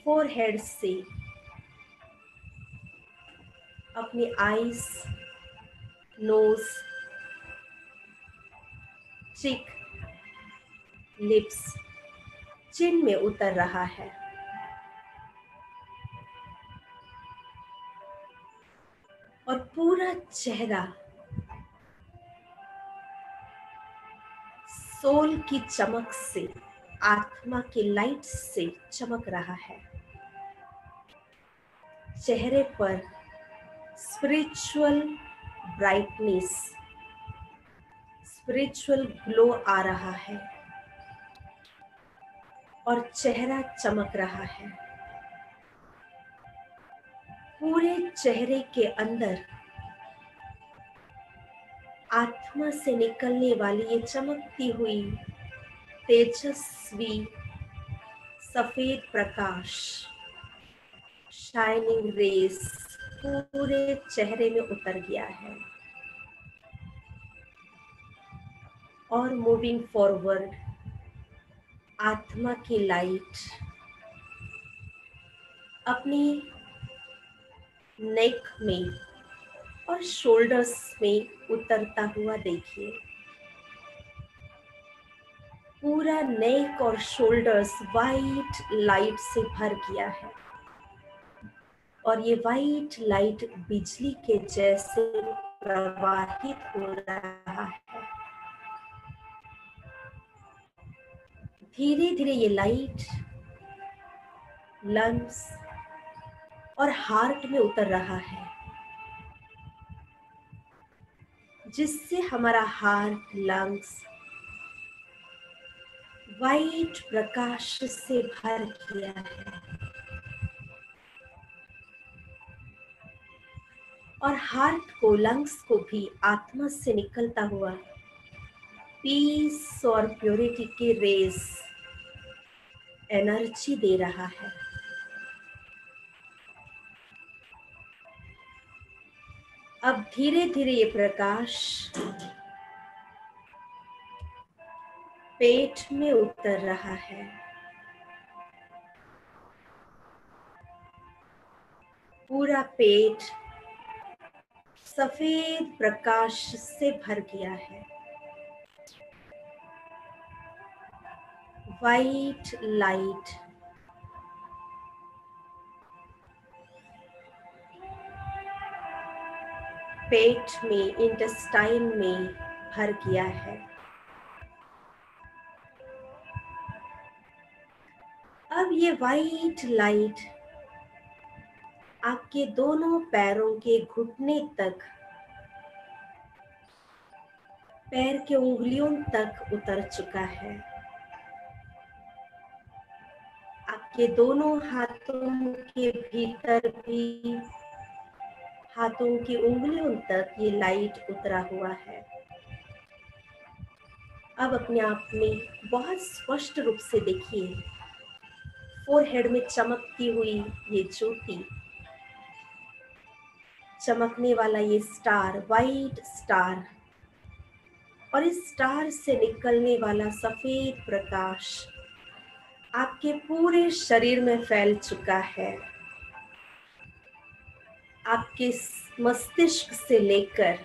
फोरहेड से अपनी आईज, नोज, चिक, लिप्स, चिन में उतर रहा है। और पूरा चेहरा सोल की चमक से, आत्मा की लाइट से चमक रहा है। चेहरे पर स्पिरिचुअल ब्राइटनेस, स्पिरिचुअल ग्लो आ रहा है और चेहरा चमक रहा है। पूरे चेहरे के अंदर आत्मा से निकलने वाली ये चमकती हुई तेजस्वी सफेद प्रकाश, शाइनिंग रेस पूरे चेहरे में उतर गया है। और मूविंग फॉरवर्ड आत्मा की लाइट अपनी नेक में और शोल्डर्स में उतरता हुआ देखिए। पूरा नेक और शोल्डर्स वाइट लाइट से भर गया है और ये वाइट लाइट बिजली के जैसे प्रवाहित हो रहा है। धीरे धीरे ये लाइट लंग्स और हार्ट में उतर रहा है, जिससे हमारा हार्ट लंग्स वाइट प्रकाश से भर गया है और हार्ट को लंग्स को भी आत्मा से निकलता हुआ पीस और प्योरिटी के रेस एनर्जी दे रहा है। अब धीरे धीरे ये प्रकाश पेट में उतर रहा है। पूरा पेट सफेद प्रकाश से भर गया है। वाइट लाइट पेट में, इंटेस्टाइन में भर गया है। अब ये वाइट लाइट आपके दोनों पैरों के घुटने तक, पैर के उंगलियों तक उतर चुका है। आपके दोनों हाथों के भीतर भी, हाथों की उंगलियों तक ये लाइट उतरा हुआ है। अब अपने आप में बहुत स्पष्ट रूप से देखिए, फोरहेड में चमकती हुई ये ज्योति, चमकने वाला ये स्टार, वाइट स्टार, और इस स्टार से निकलने वाला सफेद प्रकाश आपके पूरे शरीर में फैल चुका है। आपके मस्तिष्क से लेकर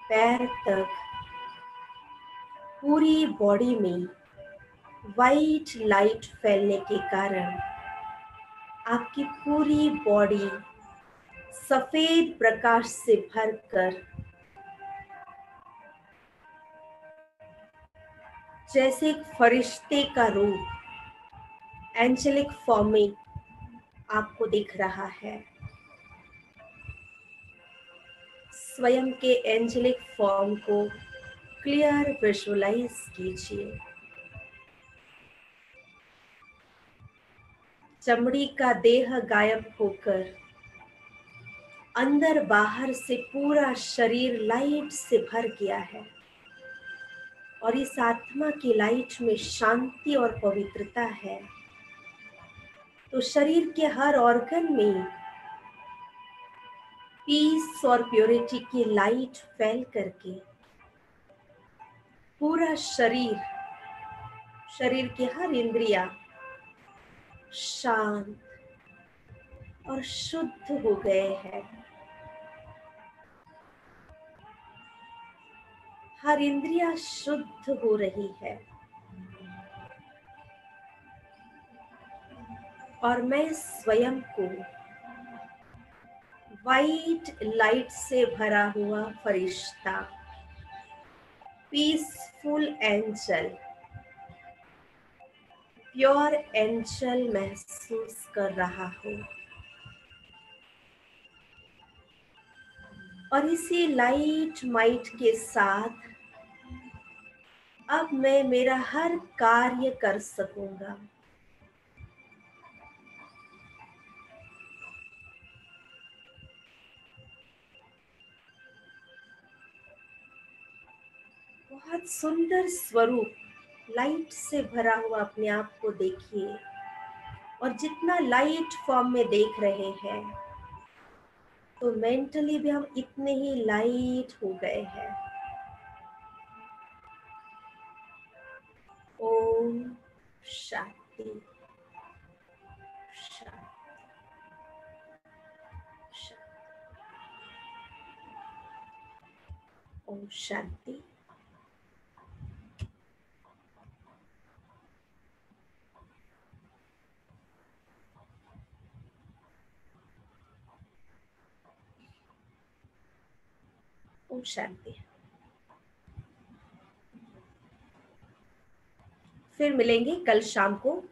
पैर तक पूरी बॉडी में वाइट लाइट फैलने के कारण आपकी पूरी बॉडी सफेद प्रकाश से भरकर जैसे एक फरिश्ते का रूप, एंजेलिक फॉर्म में आपको दिख रहा है। स्वयं के एंजेलिक फॉर्म को क्लियर विजुअलाइज कीजिए। चमड़ी का देह गायब होकर अंदर बाहर से पूरा शरीर लाइट से भर गया है और इस आत्मा की लाइट में शांति और पवित्रता है। तो शरीर के हर ऑर्गन में पीस और प्योरिटी की लाइट फैल करके पूरा शरीर, शरीर की हर इंद्रिया शांत और शुद्ध हो गए हैं। हर इंद्रिया शुद्ध हो रही है और मैं स्वयं को वाइट लाइट से भरा हुआ फरिश्ता, पीसफुल एंजल, प्योर एंजल महसूस कर रहा हूँ। और इसी लाइट माइट के साथ अब मैं मेरा हर कार्य कर सकूंगा। बहुत सुंदर स्वरूप लाइट से भरा हुआ अपने आप को देखिए और जितना लाइट फॉर्म में देख रहे हैं तो मेंटली भी हम इतने ही लाइट हो गए हैं। ओम शांति शांति शांति। ओम शांति। ओम शांति। फिर मिलेंगे कल शाम को।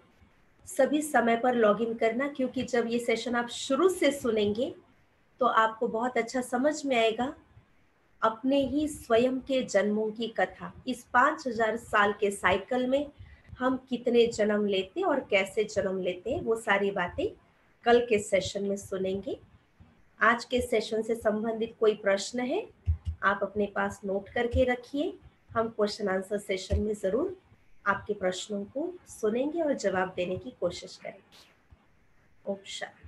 सभी समय पर लॉगिन करना, क्योंकि जब ये सेशन आप शुरू से सुनेंगे तो आपको बहुत अच्छा समझ में आएगा अपने ही स्वयं के जन्मों की कथा। इस 5000 साल के साइकिल में हम कितने जन्म लेते और कैसे जन्म लेते हैं, वो सारी बातें कल के सेशन में सुनेंगे। आज के सेशन से संबंधित कोई प्रश्न है, आप अपने पास नोट करके रखिए। हम क्वेश्चन आंसर सेशन में जरूर आपके प्रश्नों को सुनेंगे और जवाब देने की कोशिश करेंगे। ओम शांति।